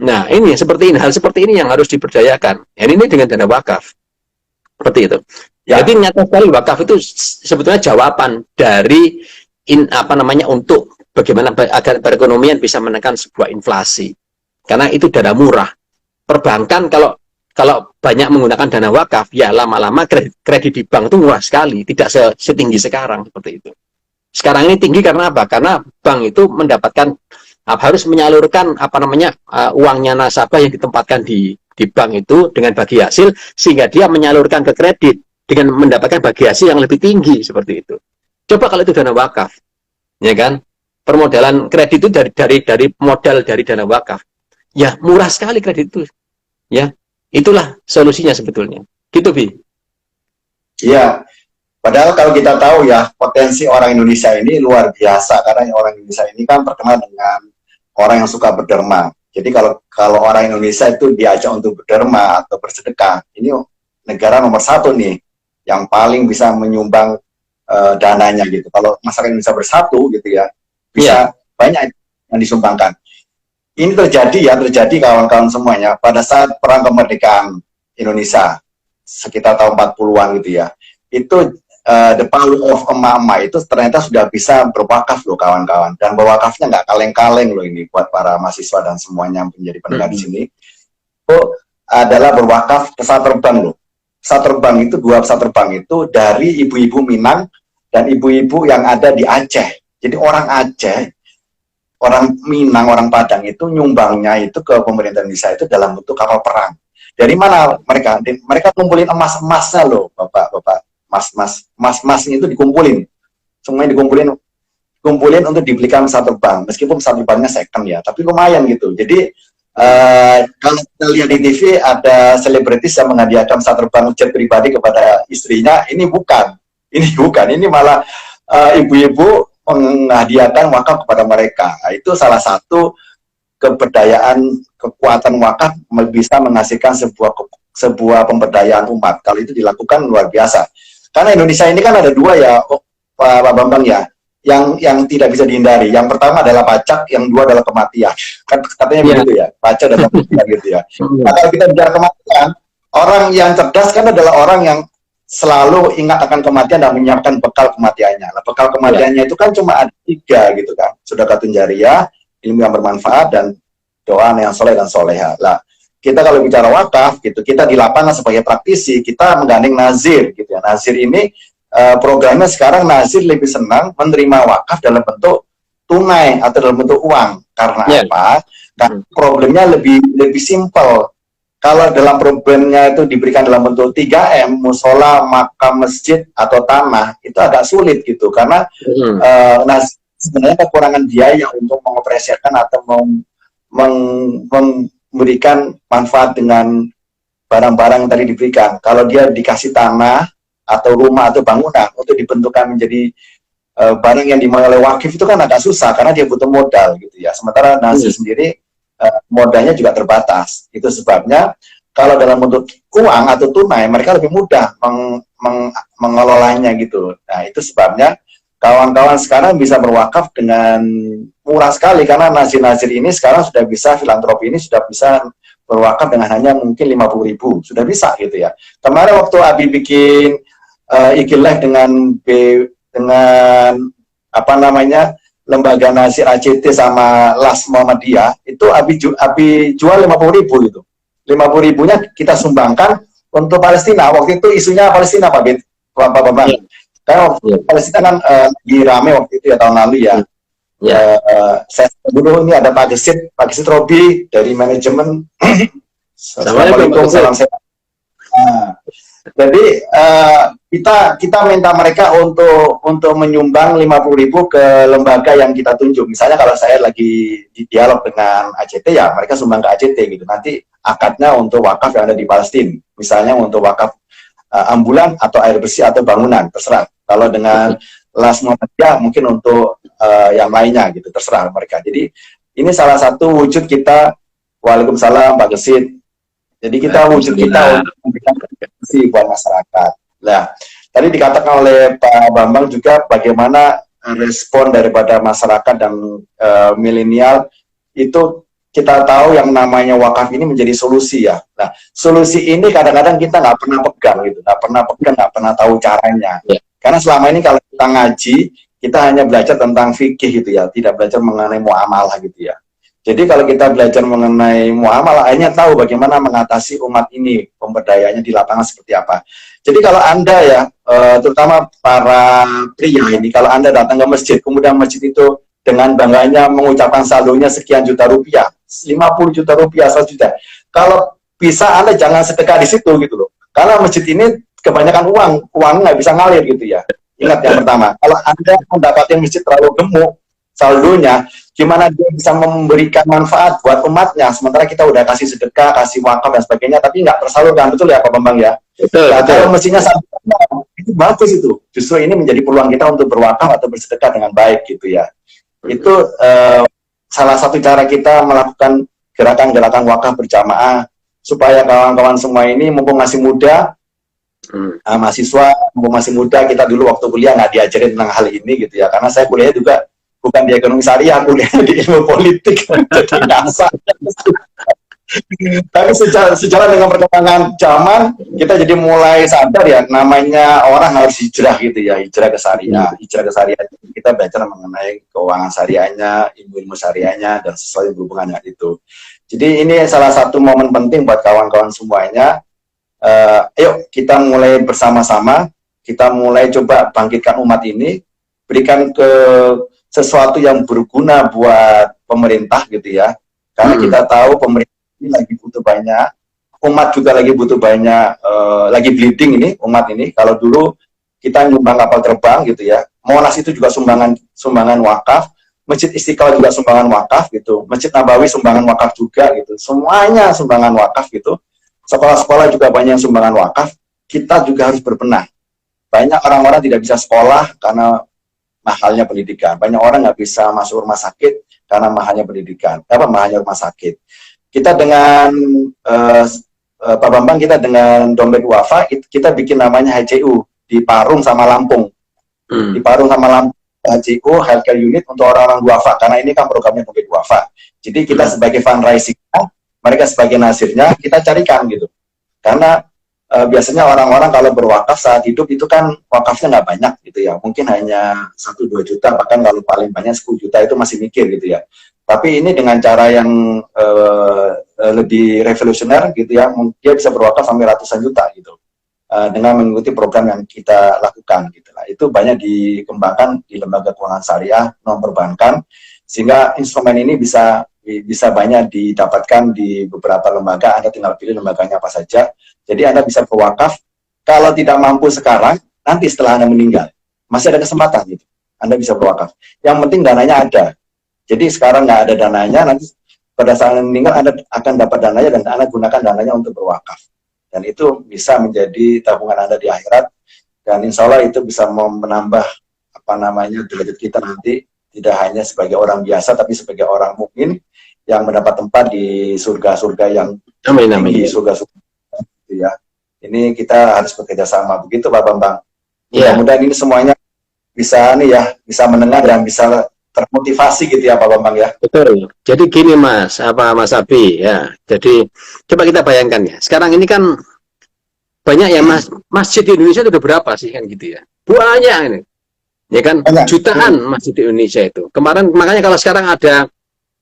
Nah ini hal seperti ini yang harus diberdayakan. Ini dengan dana wakaf seperti itu. Ya. Jadi nyata sekali wakaf itu sebetulnya jawaban dari untuk bagaimana agar perekonomian bisa menekan sebuah inflasi. Karena itu dana murah. Perbankan kalau banyak menggunakan dana wakaf, ya lama-lama kredit di bank itu murah sekali, tidak setinggi sekarang seperti itu. Sekarang ini tinggi karena apa? Karena bank itu mendapatkan harus menyalurkan uangnya nasabah yang ditempatkan di bank itu dengan bagi hasil, sehingga dia menyalurkan ke kredit dengan mendapatkan bagi hasil yang lebih tinggi seperti itu. Coba kalau itu dana wakaf, ya kan? Permodalan kredit itu dari modal dari dana wakaf. Ya, murah sekali kredit itu. Ya, itulah solusinya sebetulnya. Gitu, Bi. Iya. Padahal kalau kita tahu ya, potensi orang Indonesia ini luar biasa, karena orang Indonesia ini kan terkenal dengan orang yang suka berderma. Jadi kalau orang Indonesia itu diajak untuk berderma atau bersedekah, ini negara nomor 1 nih yang paling bisa menyumbang dananya gitu. Kalau masyarakat Indonesia bersatu gitu ya, bisa banyak yang disumbangkan. Ini terjadi kawan-kawan semuanya pada saat perang kemerdekaan Indonesia sekitar tahun 40-an gitu ya. Itu the power of emak-emak itu ternyata sudah bisa berwakaf loh kawan-kawan, dan berwakafnya nggak kaleng-kaleng loh ini buat para mahasiswa dan semuanya yang menjadi pendengar di sini. Itu adalah berwakaf pesawat terbang loh. Pesawat terbang itu, 2 pesawat terbang itu dari ibu-ibu Minang dan ibu-ibu yang ada di Aceh. Jadi orang Aceh, orang Minang, orang Padang itu nyumbangnya itu ke pemerintah Indonesia itu dalam bentuk kapal perang. Dari mana mereka? Mereka kumpulin emas-emasnya loh, bapak-bapak. Emas-emasnya itu dikumpulin. Semuanya dikumpulin untuk dibelikan pesawat terbang. Meskipun pesawat terbangnya second ya, tapi lumayan gitu. Jadi kalau kita lihat di TV ada selebritis yang menghadiahkan pesawat terbang jet pribadi kepada istrinya, ini bukan. Ini malah ibu-ibu menghadiahkan wakaf kepada mereka. Nah, itu salah satu keberdayaan, kekuatan wakaf bisa menghasilkan sebuah pemberdayaan umat. Kalau itu dilakukan luar biasa. Karena Indonesia ini kan ada 2 ya, Pak Bambang ya, yang tidak bisa dihindari. Yang pertama adalah pajak, yang 2 adalah kematian. Katanya begitu ya, pajak dan kematian gitu ya. Nah, kalau kita bicara kematian, orang yang cerdas kan adalah orang yang selalu ingat akan kematian dan menyiapkan bekal kematiannya. Nah, bekal kematiannya itu kan cuma ada 3 gitu kan. Sedekatun jariyah, ilmu yang bermanfaat, dan doa yang soleh dan soleha. Lah, kita kalau bicara wakaf gitu, kita di lapangan sebagai praktisi, kita menggandeng nazir gitu ya. Nazir ini programnya sekarang nazir lebih senang menerima wakaf dalam bentuk tunai atau dalam bentuk uang. Karena apa? Karena problemnya lebih simpel. Kalau dalam problemnya itu diberikan dalam bentuk 3M, musola, makam, masjid, atau tanah, itu agak sulit gitu. Karena sebenarnya kekurangan biaya untuk mengoperasikan atau memberikan manfaat dengan barang-barang yang tadi diberikan. Kalau dia dikasih tanah, atau rumah, atau bangunan, untuk dibentukkan menjadi barang yang dimiliki oleh wakif itu kan agak susah, karena dia butuh modal gitu ya. Sementara nazir sendiri modalnya juga terbatas. Itu sebabnya kalau dalam bentuk uang atau tunai, mereka lebih mudah mengelolanya gitu. Nah, itu sebabnya kawan-kawan sekarang bisa berwakaf dengan murah sekali, karena nazir-nazir ini sekarang sudah bisa, filantropi ini sudah bisa berwakaf dengan hanya mungkin 50.000, sudah bisa gitu ya. Kemarin waktu Abi bikin IG Live dengan lembaga Nasir ACT sama Las Muhammadiyah, itu Abi jual 50.000 gitu. 50.000-nya kita sumbangkan untuk Palestina. Waktu itu isunya Palestina, Pak Bambang. Karena Palestina kan lagi rame waktu itu ya, tahun lalu ya. Saya dulu ini ada Pak Gesit Robi dari manajemen. Assalamualaikum, salam sehat. Jadi kita minta mereka untuk menyumbang 50.000 ke lembaga yang kita tunjuk. Misalnya kalau saya lagi di dialog dengan ACT, ya mereka sumbang ke ACT gitu. Nanti akadnya untuk wakaf yang ada di Palestina. Misalnya untuk wakaf ambulan atau air bersih atau bangunan, terserah. Kalau dengan Las Muhammadiyah mungkin untuk yang lainnya gitu, terserah mereka. Jadi ini salah satu wujud kita. Waalaikumsalam Pak Gesit. Jadi kita wujud kita untuk memberikan kontribusi buat masyarakat. Nah, tadi dikatakan oleh Pak Bambang juga bagaimana respon daripada masyarakat dan milenial itu. Kita tahu yang namanya wakaf ini menjadi solusi ya. Nah, solusi ini kadang-kadang kita nggak pernah pegang gitu, nggak pernah tahu caranya. Karena selama ini kalau kita ngaji, kita hanya belajar tentang fikih gitu ya, tidak belajar mengenai muamalah gitu ya. Jadi kalau kita belajar mengenai muamalah, akhirnya tahu bagaimana mengatasi umat ini, pemberdayanya di lapangan seperti apa. Jadi kalau Anda ya, terutama para pria ini, kalau Anda datang ke masjid, kemudian masjid itu dengan bangganya mengucapkan saldonya sekian juta rupiah, 50 juta rupiah, 100 juta. Kalau bisa Anda jangan sedekah di situ gitu loh. Karena masjid ini kebanyakan uang nggak bisa ngalir gitu ya. Ingat yang pertama, kalau Anda mendapatkan masjid terlalu gemuk saldonya, gimana dia bisa memberikan manfaat buat umatnya, sementara kita udah kasih sedekah, kasih wakaf dan sebagainya, tapi nggak tersalurkan, betul ya Pak Bambang ya? Betul, Nah, betul. kalau mestinya saldonya, itu bagus itu. Justru ini menjadi peluang kita untuk berwakaf atau bersedekah dengan baik gitu ya. Itu salah satu cara kita melakukan gerakan-gerakan wakaf berjamaah, supaya kawan-kawan semua ini mumpung masih muda, mahasiswa mumpung masih muda, kita dulu waktu kuliah nggak diajarin tentang hal ini gitu ya, karena saya kuliah juga bukan di ekonomi syariah, kuliah di ilmu politik, jadi kasar. Tapi sejalan dengan perkembangan zaman, kita jadi mulai sadar ya, namanya orang harus hijrah gitu ya, hijrah ke syariah. Hijrah ke syariah, kita belajar mengenai keuangan syariahnya, ilmu-ilmu syariahnya, dan sesuatu yang berhubungan dengan itu. Jadi ini salah satu momen penting buat kawan-kawan semuanya. Ayo kita mulai bersama-sama, kita mulai coba bangkitkan umat ini, berikan ke sesuatu yang berguna buat pemerintah gitu ya. Karena kita tahu pemerintah ini lagi butuh banyak, umat juga lagi butuh banyak, lagi bleeding ini umat ini. Kalau dulu kita nyumbang kapal terbang gitu ya, Monas itu juga sumbangan wakaf, Masjid Istiqlal juga sumbangan wakaf gitu, Masjid Nabawi sumbangan wakaf juga gitu, semuanya sumbangan wakaf gitu. Sekolah-sekolah juga banyak yang sumbangan wakaf. Kita juga harus berbenah. Banyak orang-orang tidak bisa sekolah karena mahalnya pendidikan. Banyak orang nggak bisa masuk rumah sakit karena mahalnya pendidikan. Mahalnya rumah sakit. Kita dengan Pak Bambang, kita dengan Dompet Wafa, kita bikin namanya HCU di Parung sama Lampung. Di Parung sama Lampung, HCU Healthcare Unit untuk orang-orang duafa, karena ini kan programnya Dompet Wafa. Jadi kita sebagai fundraising, mereka sebagai nasirnya, kita carikan gitu. Karena biasanya orang-orang kalau berwakaf saat hidup itu kan wakafnya nggak banyak gitu ya, mungkin hanya 1-2 juta, bahkan kalau paling banyak 10 juta itu masih mikir gitu ya. Tapi ini dengan cara yang lebih revolusioner gitu ya, dia bisa berwakaf sampai ratusan juta gitu, dengan mengikuti program yang kita lakukan gitu lah. Itu banyak dikembangkan di lembaga keuangan syariah non perbankan, sehingga instrumen ini bisa banyak didapatkan di beberapa lembaga. Anda tinggal pilih lembaganya apa saja. Jadi Anda bisa berwakaf. Kalau tidak mampu sekarang, nanti setelah Anda meninggal, masih ada kesempatan gitu. Anda bisa berwakaf. Yang penting dananya ada. Jadi sekarang nggak ada dananya, nanti pada saat Anda meninggal Anda akan dapat dananya, dan Anda gunakan dananya untuk berwakaf. Dan itu bisa menjadi tabungan Anda di akhirat. Dan insya Allah itu bisa menambah derajat kita nanti, tidak hanya sebagai orang biasa, tapi sebagai orang mukmin yang mendapat tempat di surga-surga yang tinggi, surga-surga gitu ya. Ini kita harus bekerja sama, begitu Pak Bambang. Mudah-mudahan ini semuanya bisa bisa mendengar dan bisa termotivasi gitu ya Pak Bambang ya. Betul. Jadi gini Mas Abi ya. Jadi coba kita bayangkan ya. Sekarang ini kan banyak ya masjid di Indonesia itu udah berapa sih kan gitu ya. Banyak ini. Ya kan, jutaan masjid di Indonesia itu. Kemarin makanya kalau sekarang ada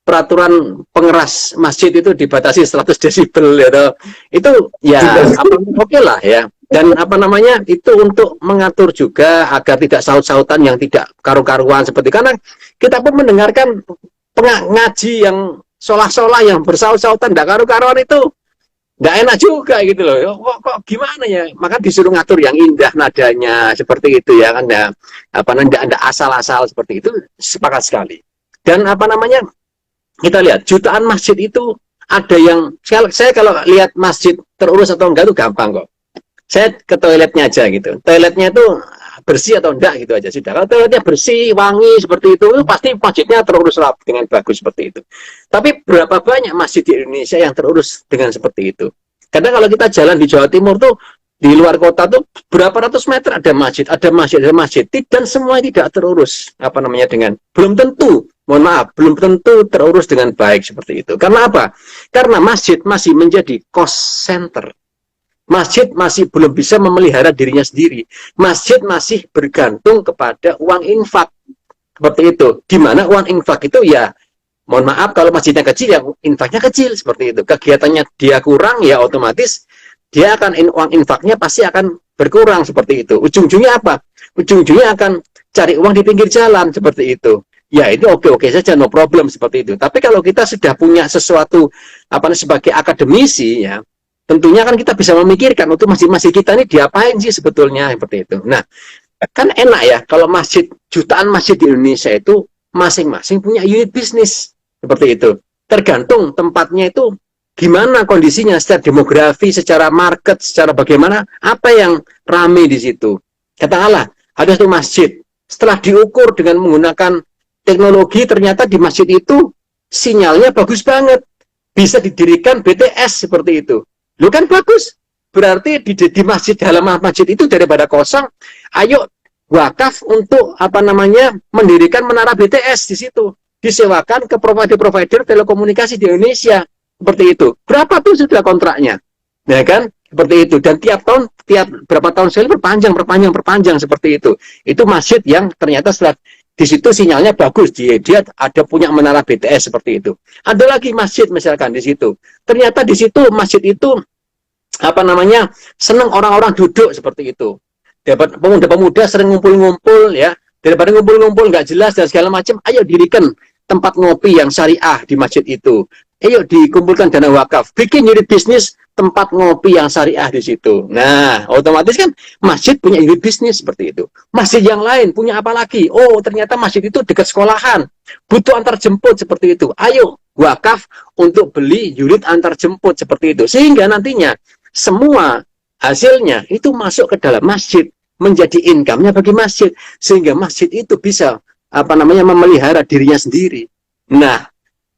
peraturan pengeras masjid itu dibatasi 100 desibel gitu. Itu ya oke lah ya. Dan itu untuk mengatur juga agar tidak saut-sautan yang tidak karu-karuan seperti, karena kita pun mendengarkan ngaji yang solah-solah yang bersaut-sautan tidak karu-karuan itu nggak enak juga gitu loh. Kok gimana ya? Maka disuruh ngatur yang indah nadanya seperti itu ya kan ya. Nggak asal-asal seperti itu, sepakat sekali. Dan kita lihat jutaan masjid itu ada yang saya kalau lihat masjid terurus atau enggak itu gampang kok. Saya ke toiletnya aja gitu. Toiletnya itu bersih atau enggak gitu aja sudah. Kalau toiletnya bersih, wangi seperti itu pasti masjidnya terurus rapi dengan bagus seperti itu. Tapi berapa banyak masjid di Indonesia yang terurus dengan seperti itu? Karena kalau kita jalan di Jawa Timur tuh, di luar kota tuh berapa ratus meter ada masjid, dan semua tidak terurus dengan belum tentu terurus dengan baik seperti itu. Karena apa? Karena masjid masih menjadi cost center. Masjid masih belum bisa memelihara dirinya sendiri. Masjid masih bergantung kepada uang infak. seperti itu. Di mana uang infak itu ya, mohon maaf kalau masjidnya kecil ya infaknya kecil seperti itu. Kegiatannya dia kurang ya otomatis dia akan uang infaknya pasti akan berkurang seperti itu. Ujung-ujungnya apa? Ujung-ujungnya akan cari uang di pinggir jalan seperti itu. Ya itu oke-oke saja, no problem seperti itu. Tapi kalau kita sudah punya sesuatu apa sebagai akademisi ya, tentunya kan kita bisa memikirkan untuk masjid-masjid kita ini diapain sih sebetulnya seperti itu. Nah, kan enak ya kalau masjid, jutaan masjid di Indonesia itu masing-masing punya unit bisnis seperti itu. Tergantung tempatnya itu gimana kondisinya secara demografi, secara market, secara bagaimana, apa yang ramai di situ. Katakanlah ada satu masjid, setelah diukur dengan menggunakan teknologi, ternyata di masjid itu sinyalnya bagus banget, bisa didirikan BTS seperti itu. Lu kan bagus, berarti di masjid, dalam masjid itu daripada kosong, ayo wakaf untuk apa namanya mendirikan menara BTS di situ, disewakan ke provider-provider telekomunikasi di Indonesia seperti itu. Berapa tuh sudah kontraknya, ya kan? Seperti itu. Dan tiap tahun, tiap berapa tahun sekali perpanjang seperti itu. Itu masjid yang ternyata setelah di situ sinyalnya bagus, dia ada punya menara BTS seperti itu. Ada lagi masjid misalkan di situ, ternyata di situ masjid itu apa namanya senang orang-orang duduk seperti itu. Dapat pemuda-pemuda sering ngumpul-ngumpul ya, daripada ngumpul-ngumpul nggak jelas dan segala macam, ayo dirikan tempat ngopi yang syariah di masjid itu. Ayo dikumpulkan dana wakaf, bikin unit bisnis tempat ngopi yang syariah di situ. Nah, otomatis kan masjid punya unit bisnis seperti itu. Masjid yang lain punya apa lagi? Oh, ternyata masjid itu dekat sekolahan, butuh antar jemput seperti itu. Ayo wakaf untuk beli unit antar jemput seperti itu. Sehingga nantinya semua hasilnya itu masuk ke dalam masjid, menjadi income-nya bagi masjid, sehingga masjid itu bisa apa namanya memelihara dirinya sendiri. Nah,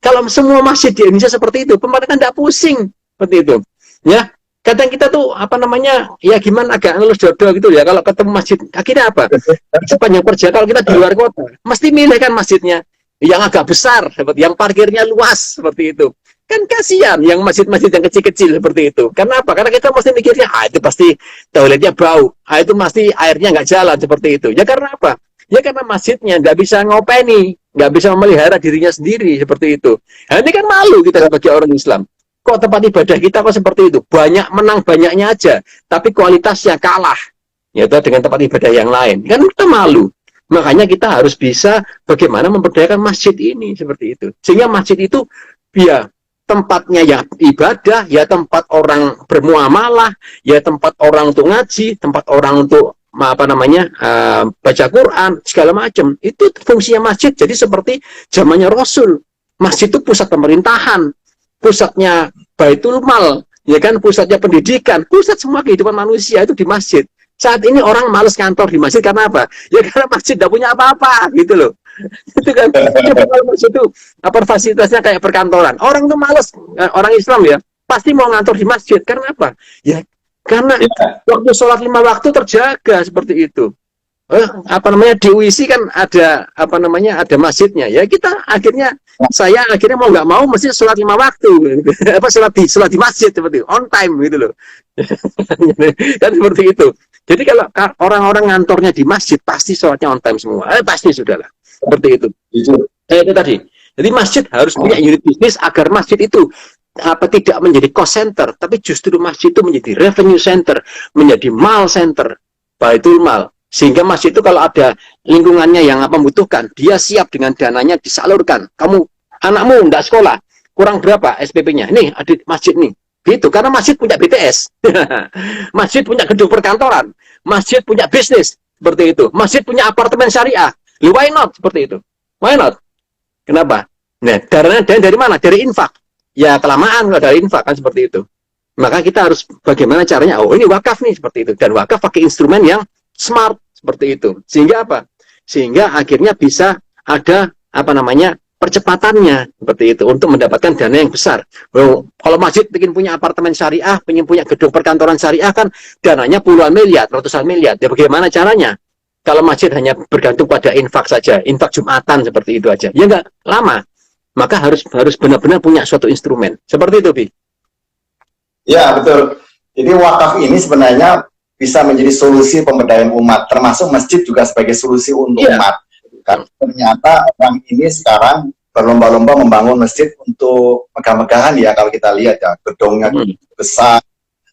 kalau semua masjid di Indonesia seperti itu, pemerintah tidak pusing seperti itu. Ya, kadang kita tuh apa namanya, ya gimana agak ngelus jodoh gitu ya. Kalau ketemu masjid, akhirnya apa? Sepanjang kerja kalau kita di luar kota, mesti milih kan masjidnya yang agak besar, seperti yang parkirnya luas seperti itu. Kan kasihan yang masjid-masjid yang kecil-kecil seperti itu. Karena apa? Karena kita mesti mikirnya, itu pasti toiletnya bau, itu pasti airnya nggak jalan seperti itu. Ya karena apa? Ya karena masjidnya nggak bisa ngopeni, nggak bisa memelihara dirinya sendiri seperti itu. Nah, ini kan malu kita sebagai orang Islam. Kok tempat ibadah kita kok seperti itu? Banyak menang banyaknya aja, tapi kualitasnya kalah, yaitu dengan tempat ibadah yang lain. Kan kita malu. Makanya kita harus bisa bagaimana memberdayakan masjid ini seperti itu. Sehingga masjid itu ya tempatnya ya ibadah, ya tempat orang bermuamalah, ya tempat orang untuk ngaji, tempat orang untuk apa namanya baca Quran segala macam. Itu fungsinya masjid. Jadi seperti zamannya Rasul, masjid itu pusat pemerintahan, pusatnya Baitul Mal, ya kan, pusatnya pendidikan, pusat semua kehidupan manusia itu di masjid. Saat ini orang males kantor di masjid karena apa? Ya karena masjid tidak punya apa-apa gitu loh. Itu kan kalau masjid itu apa fasilitasnya kayak perkantoran. Orang tuh males, orang Islam ya pasti mau ngantor di masjid karena apa? Ya karena waktu sholat 5 waktu terjaga seperti itu. Apa namanya di UIC kan ada apa namanya ada masjidnya ya, kita akhirnya saya akhirnya mau nggak mau mesti sholat 5 waktu apa sholat di masjid seperti itu, on time gitu loh. Kan seperti itu. Jadi kalau orang-orang ngantornya di masjid pasti sholatnya on time semua, pasti sudahlah seperti itu. Itu tadi. Jadi masjid harus punya unit bisnis agar masjid itu apa tidak menjadi cost center, tapi justru masjid itu menjadi revenue center, menjadi mal center, baitul mal. Sehingga masjid itu kalau ada lingkungannya yang membutuhkan, dia siap dengan dananya disalurkan. Kamu, anakmu tidak sekolah, kurang berapa SPP-nya? Nih, ada masjid nih. Gitu, karena masjid punya BTS. Masjid punya gedung perkantoran. Masjid punya bisnis. Seperti itu. Masjid punya apartemen syariah. Why not? Seperti itu. Why not? Kenapa? Nah, dari mana? Dari infak. Ya, kelamaan kalau dari infak kan seperti itu. Maka kita harus bagaimana caranya? Oh, ini wakaf nih, seperti itu. Dan wakaf pakai instrumen yang smart seperti itu. Sehingga apa? Sehingga akhirnya bisa ada apa namanya percepatannya seperti itu untuk mendapatkan dana yang besar. Kalau masjid ingin punya apartemen syariah, ingin punya gedung perkantoran syariah kan dananya puluhan miliar, ratusan miliar. Ya bagaimana caranya? Kalau masjid hanya bergantung pada infak saja, infak Jumatan seperti itu aja, ya nggak lama. Maka harus benar-benar punya suatu instrumen. Seperti itu, Bi. Ya, betul. Jadi wakaf ini sebenarnya bisa menjadi solusi pemberdayaan umat, termasuk masjid juga sebagai solusi untuk umat. Karena ternyata orang ini sekarang berlomba-lomba membangun masjid untuk megah-megahan ya, kalau kita lihat ya, gedungnya besar,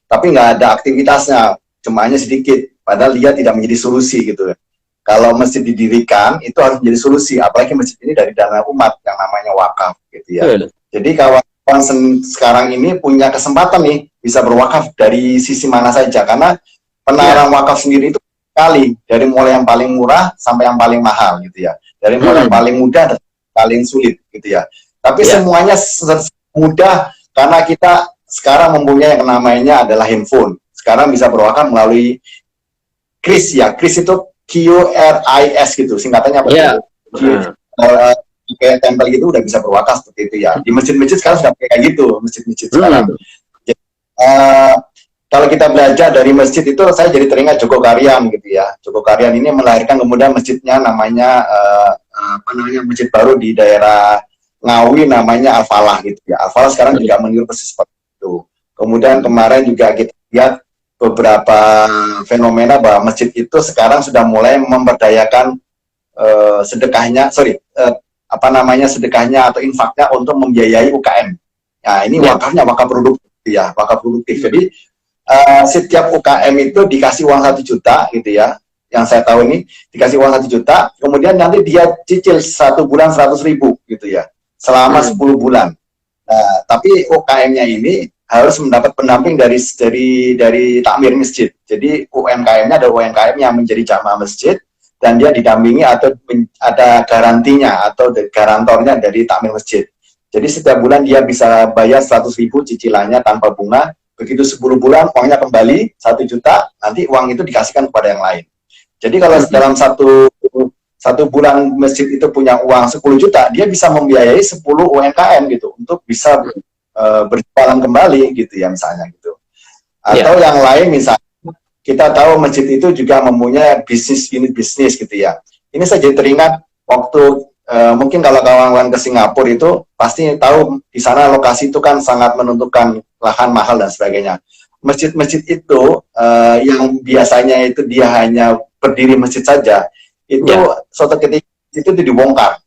tapi nggak ada aktivitasnya, jemaahnya sedikit, padahal dia tidak menjadi solusi gitu ya. Kalau masjid didirikan, itu harus menjadi solusi, apalagi masjid ini dari dana umat yang namanya wakaf gitu ya. Jadi kawan sekarang ini punya kesempatan nih, bisa berwakaf dari sisi mana saja, karena penawaran wakaf sendiri itu kali, dari mulai yang paling murah sampai yang paling mahal gitu ya, dari mulai yang paling mudah dan paling sulit gitu ya. Tapi semuanya mudah karena kita sekarang mempunyai yang namanya adalah handphone. Sekarang bisa berwakaf melalui KRIS ya. KRIS itu QRIS gitu, singkatannya apa? Kayak tempel gitu udah bisa berwakaf seperti itu ya. Di masjid-masjid sekarang sudah kayak gitu, masjid-masjid sekarang. Jadi, kalau kita belajar dari masjid itu, saya jadi teringat Joko Karyan gitu ya. Joko Karyan ini melahirkan kemudian masjidnya namanya masjid baru di daerah Ngawi namanya Al-Falah gitu ya. Al-Falah sekarang juga meniru persis seperti itu. Kemudian kemarin juga kita lihat beberapa fenomena bahwa masjid itu sekarang sudah mulai memberdayakan sedekahnya atau infaknya untuk membiayai UKM. Nah ini wakafnya wakaf produktif ya, wakaf produktif. Jadi setiap UKM itu dikasih uang 1 juta gitu ya, yang saya tahu ini dikasih uang 1 juta, kemudian nanti dia cicil 1 bulan 100.000 gitu ya, selama 10 bulan. Tapi UKM-nya ini harus mendapat pendamping dari takmir masjid. Jadi UMKM-nya ada UMKM yang menjadi jamaah masjid dan dia didampingi atau ada garantinya atau garantornya dari takmir masjid. Jadi setiap bulan dia bisa bayar 100.000 cicilannya tanpa bunga. Begitu 10 bulan uangnya kembali 1 juta, nanti uang itu dikasihkan kepada yang lain. Jadi kalau dalam satu bulan masjid itu punya uang 10 juta, dia bisa membiayai 10 UMKM gitu untuk bisa berjualan kembali gitu ya misalnya gitu. Atau yang lain misalnya kita tahu masjid itu juga mempunyai unit bisnis gitu ya. Ini saya jadi teringat waktu mungkin kalau kawan-kawan ke Singapura itu pasti tahu di sana lokasi itu kan sangat menentukan lahan mahal dan sebagainya. Masjid-masjid itu yang biasanya itu dia hanya berdiri masjid saja, itu suatu ketika itu dibongkar.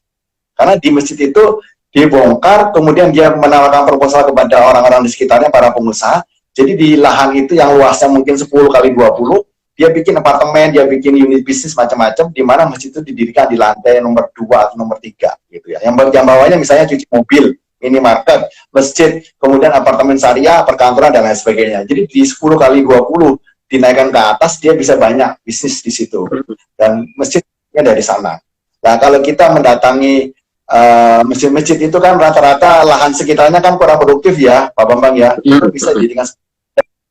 Karena di masjid itu dibongkar, kemudian dia menawarkan proposal kepada orang-orang di sekitarnya, para pengusaha. Jadi di lahan itu yang luasnya mungkin 10 kali 20, dia bikin apartemen, dia bikin unit bisnis macam-macam, di mana masjid itu didirikan di lantai nomor 2 atau nomor 3 gitu ya. Yang bawahnya misalnya cuci mobil, minimarket, masjid, kemudian apartemen syariah, perkantoran dan lain sebagainya. Jadi di 10 kali 20 dinaikkan ke atas, dia bisa banyak bisnis di situ. Dan masjidnya dari sana. Nah, kalau kita mendatangi masjid-masjid itu kan rata-rata lahan sekitarnya kan kurang produktif ya, Pak Bambang ya. Itu bisa dijadikan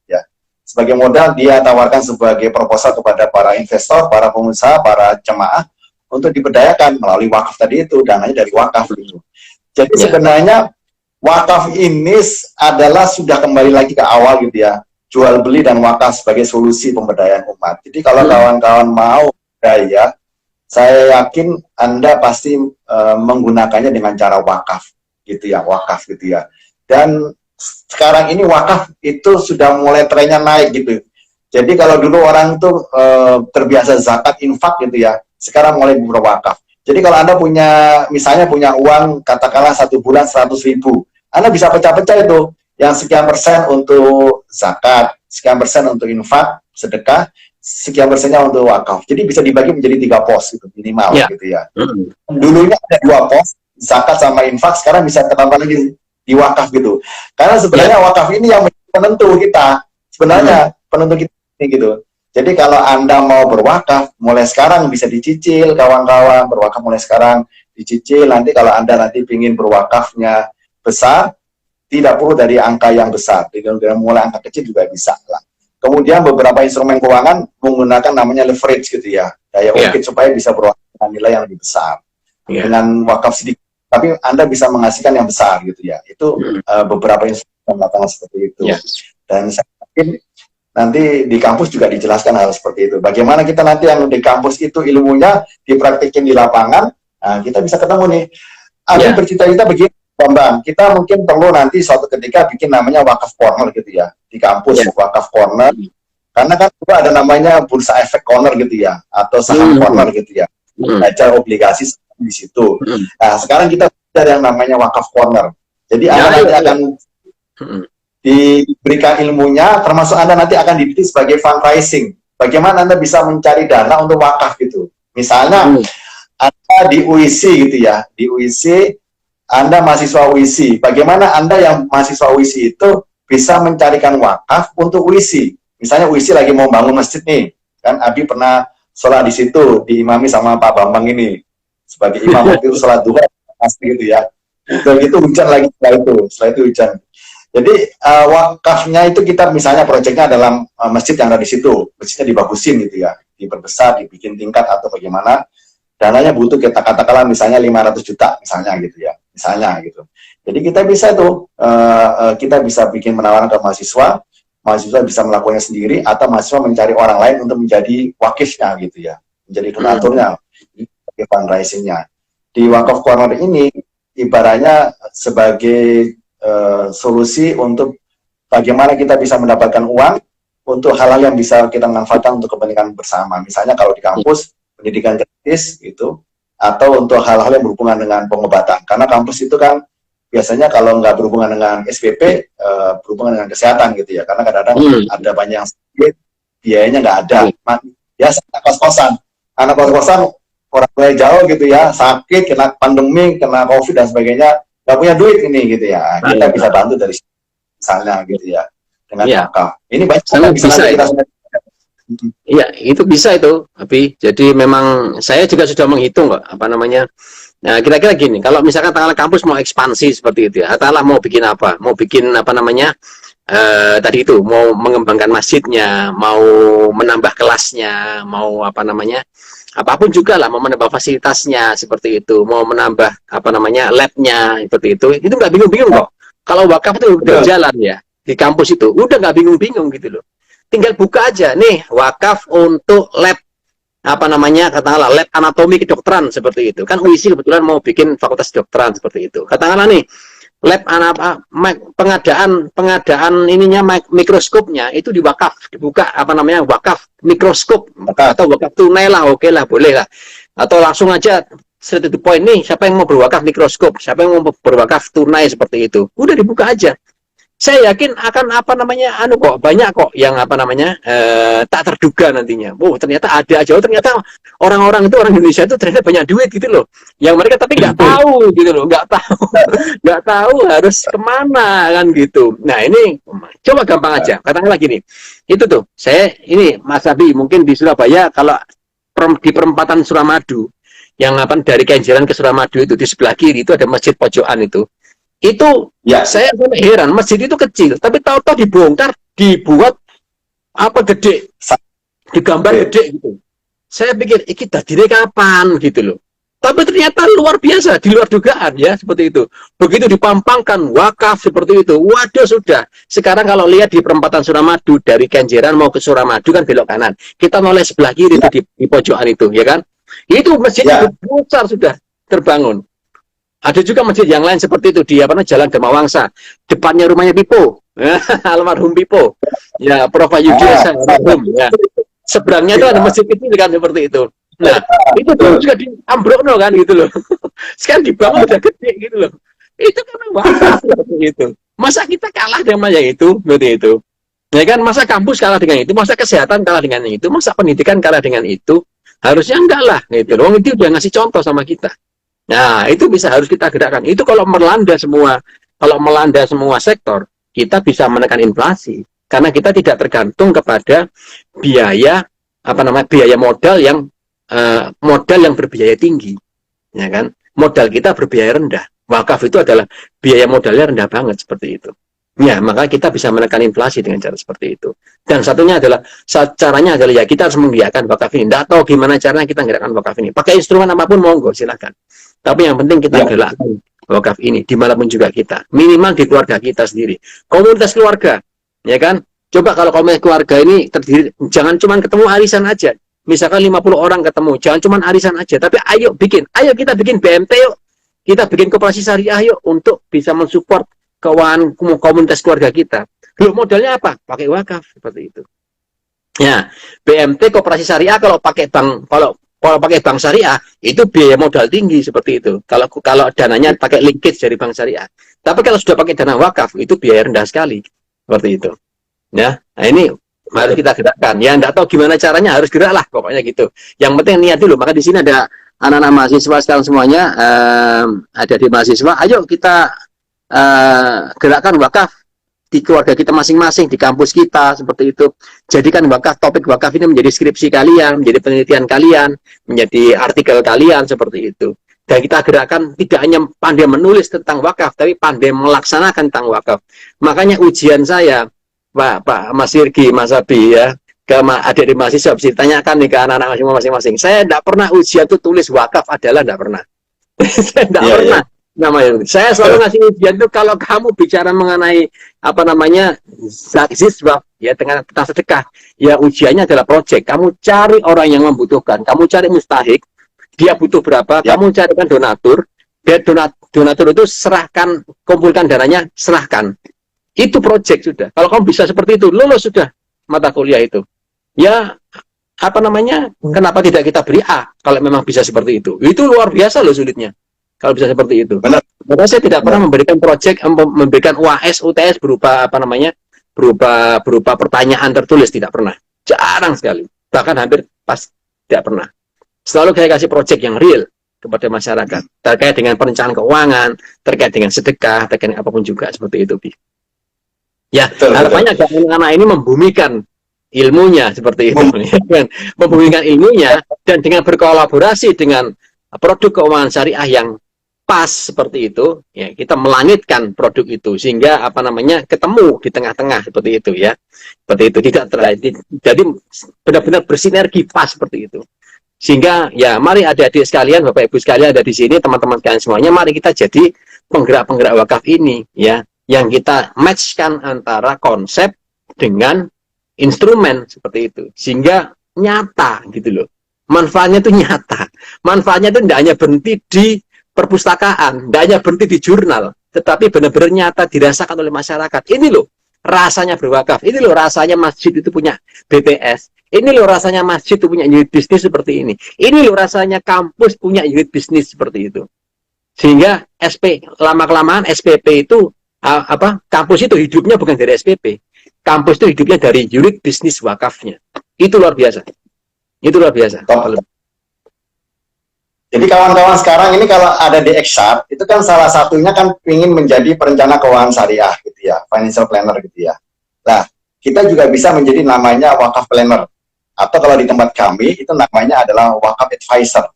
ya. Sebagai modal dia tawarkan sebagai proposal kepada para investor, para pengusaha, para jemaah untuk diberdayakan melalui wakaf tadi itu, dananya dari wakaf itu. Jadi sebenarnya wakaf ini adalah sudah kembali lagi ke awal gitu ya, jual beli dan wakaf sebagai solusi pemberdayaan umat. Jadi kalau kawan-kawan mau berdaya, saya yakin Anda pasti menggunakannya dengan cara wakaf gitu ya, wakaf gitu ya. Dan sekarang ini wakaf itu sudah mulai trennya naik gitu. Jadi kalau dulu orang tuh terbiasa zakat infak gitu ya, sekarang mulai berwakaf. Jadi kalau Anda misalnya punya uang katakanlah 1 bulan 100.000, Anda bisa pecah-pecah itu, yang sekian persen untuk zakat, sekian persen untuk infak, sedekah, sekian persennya untuk wakaf. Jadi bisa dibagi menjadi 3 pos gitu minimal gitu ya. Dulunya ada 2 pos, zakat sama infak, sekarang bisa ketambah lagi di wakaf gitu. Karena sebenarnya wakaf ini yang penentu kita. Sebenarnya penentu kita ini gitu. Jadi kalau Anda mau berwakaf, mulai sekarang bisa dicicil, kawan-kawan, berwakaf mulai sekarang dicicil. Nanti kalau Anda nanti ingin berwakafnya besar, tidak perlu dari angka yang besar. Dengan mulai angka kecil juga bisa lah. Kemudian beberapa instrumen keuangan menggunakan namanya leverage gitu ya, daya ungkit supaya bisa berwakaf dengan nilai yang lebih besar. Dengan wakaf sedikit, tapi Anda bisa menghasilkan yang besar gitu ya. Itu beberapa instrumen lapangan seperti itu. Dan saya yakin nanti di kampus juga dijelaskan hal seperti itu. Bagaimana kita nanti yang di kampus itu ilmunya dipraktikin di lapangan, nah, kita bisa ketemu nih. Ada bercita-cita begini, Bambang, kita mungkin perlu nanti suatu ketika bikin namanya wakaf corner gitu ya, di kampus wakaf corner, karena kan juga ada namanya bursa efek corner gitu ya, atau saham corner gitu ya. baca obligasi di situ. Hmm. Nah, sekarang kita ada yang namanya wakaf corner. Jadi Ya, Anda nanti ya. akan diberikan ilmunya, termasuk Anda nanti akan dididik sebagai fundraising. Bagaimana Anda bisa mencari dana untuk wakaf gitu. Misalnya Anda di UIC gitu ya, di UIC Anda mahasiswa UIC. Bagaimana Anda yang mahasiswa UIC itu bisa mencarikan wakaf untuk UIC. Misalnya UIC lagi mau bangun masjid nih, kan Abi pernah sholat di situ, diimami sama Pak Bambang ini sebagai imam waktu itu sholat duha pasti gitu ya. Begitu hujan lagi setelah itu hujan. Jadi wakafnya itu kita misalnya proyeknya dalam masjid yang ada di situ, masjidnya dibagusin gitu ya, diperbesar, dibikin tingkat atau bagaimana. Dananya butuh kita katakanlah misalnya 500 juta misalnya gitu ya, misalnya gitu. Jadi kita bisa tuh kita bisa bikin penawaran ke mahasiswa bisa melakukannya sendiri atau mahasiswa mencari orang lain untuk menjadi wakifnya gitu ya, menjadi donaturnya, fundraisingnya. Di wakaf corner ini ibaratnya sebagai solusi untuk bagaimana kita bisa mendapatkan uang untuk hal-hal yang bisa kita manfaatkan untuk kepentingan bersama. Misalnya kalau di kampus pendidikan gratis itu, atau untuk hal-hal yang berhubungan dengan pengobatan. Karena kampus itu kan biasanya kalau nggak berhubungan dengan SPP, berhubungan dengan kesehatan gitu ya. Karena kadang-kadang ada banyak yang sakit, biayanya nggak ada. Ya anak kos-kosan, orang tua jauh gitu ya, sakit, kena pandemi, kena COVID dan sebagainya, nggak punya duit ini gitu ya. Kita bisa bantu dari misalnya gitu ya, dengan wakaf. Ini banyak bisa kita iya, itu bisa itu, tapi jadi memang saya juga sudah menghitung kok, apa namanya. Nah, kira-kira gini, kalau misalkan Tangala kampus mau ekspansi seperti itu ya, Tangala mau bikin apa? Mau bikin apa namanya? Tadi itu mau mengembangkan masjidnya, mau menambah kelasnya, mau apa namanya? Apapun juga lah, mau menambah fasilitasnya seperti itu, mau menambah apa namanya? Labnya seperti itu nggak bingung-bingung kok. Kalau wakaf itu udah jalan ya di kampus itu, udah nggak bingung-bingung gitu loh. Tinggal buka aja nih wakaf untuk lab apa namanya katakanlah lab anatomi kedokteran seperti itu kan UIC kebetulan mau bikin fakultas kedokteran seperti itu katakanlah nih lab pengadaan ininya mikroskopnya itu di wakaf dibuka apa namanya wakaf mikroskop atau wakaf tunai lah oke lah boleh lah atau langsung aja straight to the point nih siapa yang mau berwakaf mikroskop siapa yang mau berwakaf tunai seperti itu udah dibuka aja. Saya yakin akan apa namanya banyak kok yang apa namanya tak terduga nantinya. Ternyata ada aja. Ternyata orang-orang itu orang Indonesia itu ternyata banyak duit gitu loh. Yang mereka tapi nggak tahu gitu loh, nggak tahu harus kemana kan gitu. Nah ini coba gampang aja. Katakanlah gini, itu tuh saya ini Mas Abi mungkin di Surabaya kalau di perempatan Suramadu yang apa dari Kenjeran ke Suramadu itu di sebelah kiri itu ada masjid pojokan itu ya. Saya sampai heran masjid itu kecil tapi tahu-tahu dibongkar dibuat apa gede digambar gede gitu saya pikir iki tadi kapan gitu loh tapi ternyata luar biasa di luar dugaan ya seperti itu begitu dipampangkan wakaf seperti itu waduh sudah sekarang kalau lihat di perempatan Suramadu dari Kenjeran mau ke Suramadu kan belok kanan kita noleh sebelah kiri itu di pojokan itu ya kan itu masjidnya besar sudah terbangun. Ada juga masjid yang lain seperti itu di Jalan Gemawangsa, depannya rumahnya Pipo, almarhum Pipo, ya Prof. Yudi almarhum, ya. Seberangnya itu ada masjid kecil kan seperti itu. Nah, itu dulu juga di Ambrokno kan gitu loh. Sekarang dibangun udah gede gitu loh. Itu kan wakaf seperti itu. Masa kita kalah dengan yang itu, seperti itu. Ya kan, masa kampus kalah dengan itu, masa kesehatan kalah dengan itu, masa pendidikan kalah dengan itu. Harusnya enggak lah, gitu loh. Itu udah ngasih contoh sama kita. Nah, itu bisa harus kita gerakkan. Itu kalau melanda semua sektor, kita bisa menekan inflasi karena kita tidak tergantung kepada biaya biaya modal yang berbiaya tinggi. Ya kan? Modal kita berbiaya rendah. Wakaf itu adalah biaya modalnya rendah banget seperti itu. Ya, maka kita bisa menekan inflasi dengan cara seperti itu. Dan caranya adalah ya kita harus menggerakkan wakaf ini. Tidak tahu gimana caranya kita menggerakkan wakaf ini. Pakai instrumen apapun monggo silakan. Tapi yang penting kita gerakkan wakaf ini dimanapun juga kita. Minimal di keluarga kita sendiri. Komunitas keluarga, ya kan? Coba kalau komunitas keluarga ini terdiri, jangan cuma ketemu arisan aja. Misalkan 50 orang ketemu, jangan cuma arisan aja. Tapi ayo kita bikin BMT yuk. Kita bikin koperasi syariah yuk untuk bisa mensupport keuangan komunitas keluarga kita. Loh, modalnya apa? Pakai wakaf seperti itu. Ya, BMT koperasi syariah kalau pakai bank, kalau Kalau pakai bank syariah, itu biaya modal tinggi seperti itu. Kalau dananya pakai linkage dari bank syariah. Tapi kalau sudah pakai dana wakaf, itu biaya rendah sekali. Seperti itu. Ya, nah ini harus kita gerakkan. Ya, enggak tahu gimana caranya, harus gerak lah, pokoknya gitu. Yang penting niat dulu. Maka di sini ada anak-anak mahasiswa sekarang semuanya, ada di mahasiswa. Ayo kita gerakkan wakaf di keluarga kita masing-masing, di kampus kita, seperti itu. Jadikan wakaf, topik wakaf ini menjadi skripsi kalian, menjadi penelitian kalian, menjadi artikel kalian, seperti itu. Dan kita gerakkan tidak hanya pandai menulis tentang wakaf, tapi pandai melaksanakan tentang wakaf. Makanya ujian saya, Pak Mas Irgi, Mas Abi, ya, ke adik di mahasiswa, bisa ditanyakan nih ke anak-anak masing-masing. Saya tidak pernah ujian itu tulis wakaf adalah, tidak pernah. Saya tidak pernah. Namanya. Saya selalu ngasih ujian itu kalau kamu bicara mengenai apa namanya zakziswab, ya, tentang sedekah, ya ujiannya adalah project. Kamu cari orang yang membutuhkan, kamu cari mustahik, dia butuh berapa, kamu carikan donatur, dia donatur itu serahkan, kumpulkan dananya, serahkan. Itu project sudah. Kalau kamu bisa seperti itu, lulus sudah mata kuliah itu. Ya, apa namanya, kenapa tidak kita beri A kalau memang bisa seperti itu? Itu luar biasa loh sulitnya. Kalau bisa seperti itu. Benar. Maka saya tidak pernah memberikan project, memberikan UAS, UTS berupa apa namanya, berupa pertanyaan tertulis, tidak pernah. Jarang sekali. Bahkan hampir pas tidak pernah. Selalu saya kasih project yang real kepada masyarakat terkait dengan perencanaan keuangan, terkait dengan sedekah, terkait dengan apapun juga seperti itu, Bi. Ya, harapannya anak-anak ini membumikan ilmunya seperti itu, membumikan ilmunya dan dengan berkolaborasi dengan produk keuangan syariah yang pas seperti itu, ya, kita melangitkan produk itu sehingga apa namanya ketemu di tengah-tengah seperti itu, ya, seperti itu, tidak terjadi, jadi benar-benar bersinergi pas seperti itu, sehingga ya mari adik-adik sekalian, bapak ibu sekalian ada di sini, teman-teman sekalian semuanya, mari kita jadi penggerak-penggerak wakaf ini, ya, yang kita matchkan antara konsep dengan instrumen seperti itu, sehingga nyata gitu loh. Manfaatnya itu nyata. Manfaatnya itu tidak hanya berhenti di perpustakaan, tidak hanya berhenti di jurnal, tetapi benar-benar nyata dirasakan oleh masyarakat. Ini loh rasanya berwakaf. Ini loh rasanya masjid itu punya BPS. Ini loh rasanya masjid itu punya unit bisnis seperti ini. Ini loh rasanya kampus punya unit bisnis seperti itu. Sehingga lama-kelamaan SPP itu kampus itu hidupnya bukan dari SPP. Kampus itu hidupnya dari unit bisnis wakafnya. Itu luar biasa. Itu luar biasa. Jadi kawan-kawan sekarang ini kalau ada di Exart, itu kan salah satunya kan ingin menjadi perencana keuangan syariah gitu ya, financial planner gitu ya. Nah, kita juga bisa menjadi namanya wakaf planner. Atau kalau di tempat kami, itu namanya adalah wakaf advisor.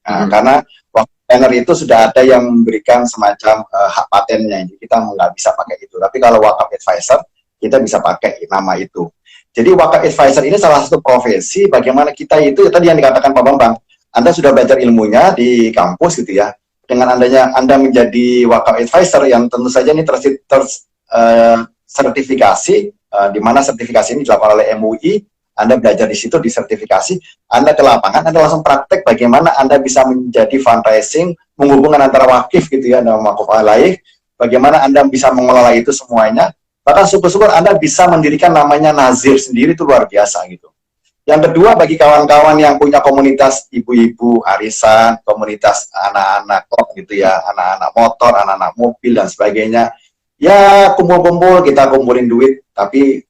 Nah, karena wakaf planner itu sudah ada yang memberikan semacam hak patennya, jadi kita nggak bisa pakai itu. Tapi kalau wakaf advisor, kita bisa pakai nama itu. Jadi wakaf advisor ini salah satu profesi bagaimana kita itu, tadi yang dikatakan Pak Bambang, Anda sudah belajar ilmunya di kampus gitu ya, dengan Anda menjadi wakaf advisor yang tentu saja ini sertifikasi, di mana sertifikasi ini dilakukan oleh MUI, Anda belajar di situ, disertifikasi, Anda ke lapangan, Anda langsung praktek bagaimana Anda bisa menjadi fundraising, menghubungkan antara wakif gitu ya, dan wakaf alaih, bagaimana Anda bisa mengelola itu semuanya. Bahkan syukur-syukur Anda bisa mendirikan namanya Nazir sendiri, itu luar biasa gitu. Yang kedua, bagi kawan-kawan yang punya komunitas ibu-ibu arisan, komunitas anak-anak klub gitu ya, anak-anak motor, anak-anak mobil dan sebagainya, ya kumpul-kumpul, kita kumpulin duit, tapi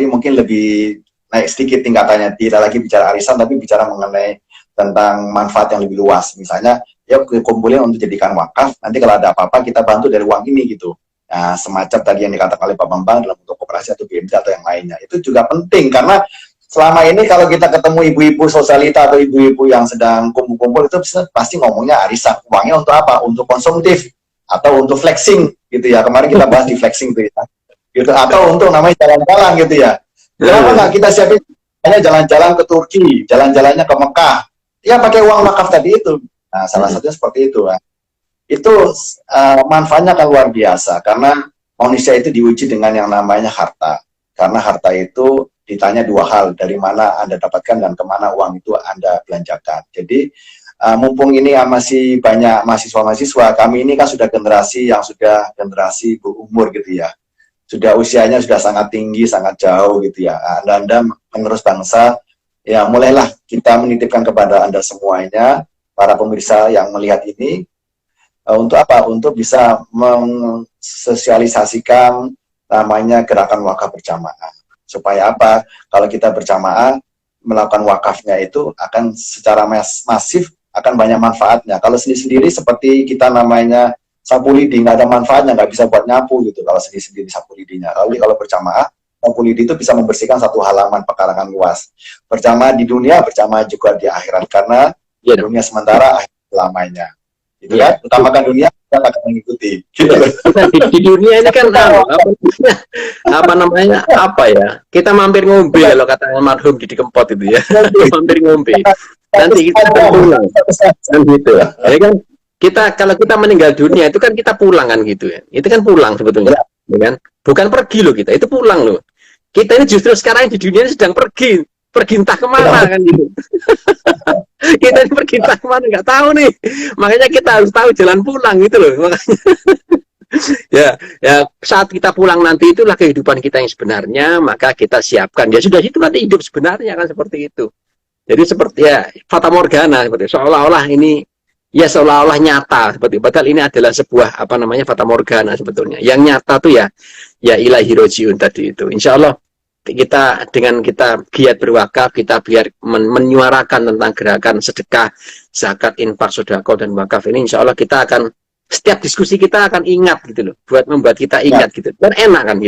mungkin lebih naik sedikit tingkatannya, tidak lagi bicara arisan, tapi bicara mengenai tentang manfaat yang lebih luas. Misalnya, ya kumpulin untuk jadikan wakaf, nanti kalau ada apa-apa kita bantu dari uang ini gitu. Nah, semacam tadi yang dikatakan oleh Pak Bambang dalam bentuk koperasi atau BMJ atau yang lainnya, itu juga penting karena selama ini kalau kita ketemu ibu-ibu sosialita atau ibu-ibu yang sedang kumpul-kumpul itu pasti ngomongnya arisan, uangnya untuk apa? Untuk konsumtif atau untuk flexing gitu ya. Kemarin kita bahas di flexing tuh ya. Gitu, atau untuk namanya jalan-jalan gitu ya. Kenapa nggak kita siapin jalan-jalan ke Turki, jalan-jalannya ke Mekah? Ya pakai uang wakaf tadi itu. Nah, salah satunya seperti itu. Itu manfaatnya kan luar biasa karena manusia itu diuji dengan yang namanya harta. Karena harta itu ditanya dua hal, dari mana Anda dapatkan dan kemana uang itu Anda belanjakan. Jadi mumpung ini masih banyak mahasiswa-mahasiswa, kami ini kan sudah generasi yang sudah generasi berumur gitu ya. Sudah usianya sudah sangat tinggi, sangat jauh gitu ya. Anda penerus bangsa, ya mulailah kita menitipkan kepada Anda semuanya, para pemirsa yang melihat ini, untuk apa? Untuk bisa mensosialisasikan namanya gerakan wakaf berjamaah. Supaya apa? Kalau kita berjamaah melakukan wakafnya itu akan secara masif, akan banyak manfaatnya. Kalau sendiri-sendiri seperti kita namanya sapu lidi, nggak ada manfaatnya, nggak bisa buat nyapu gitu kalau sendiri-sendiri sapu lidinya. Lalu kalau berjamaah, sapu lidi itu bisa membersihkan satu halaman pekarangan luas. Berjamaah di dunia, berjamaah juga di akhirat, karena dunia sementara, akhir selamanya. Gitu kan? Utamakan dunia, kita akan mengikuti. Gitu. Di dunia ini kan apa namanya, apa ya, kita mampir ngombe kalau kata almarhum Didi Kempot itu ya. Mampir ngombe, nanti kita akan pulang kan gitu ya kan. Kita kalau kita meninggal dunia itu kan kita pulang kan gitu ya, itu kan pulang sebetulnya ya kan, bukan pergi loh, kita itu pulang loh. Kita ini justru sekarang di dunia ini sedang pergi entah kemana kan gitu. Kita ini pergi entah kemana nggak tahu nih, makanya kita harus tahu jalan pulang gitu loh. Makanya ya saat kita pulang nanti itulah kehidupan kita yang sebenarnya, maka kita siapkan ya sudah, itu nanti hidup sebenarnya kan seperti itu. Jadi seperti ya fata morgana, seperti seolah-olah ini ya seolah-olah nyata seperti, padahal ini adalah sebuah apa namanya fata morgana sebetulnya. Yang nyata tuh ya ilahi rojiun tadi itu. Insya Allah kita dengan kita giat berwakaf, kita biar menyuarakan tentang gerakan sedekah, zakat, infak, sedekah dan wakaf ini, insya Allah kita akan setiap diskusi kita akan ingat gitu loh, buat membuat kita ingat gitu. Dan enak kan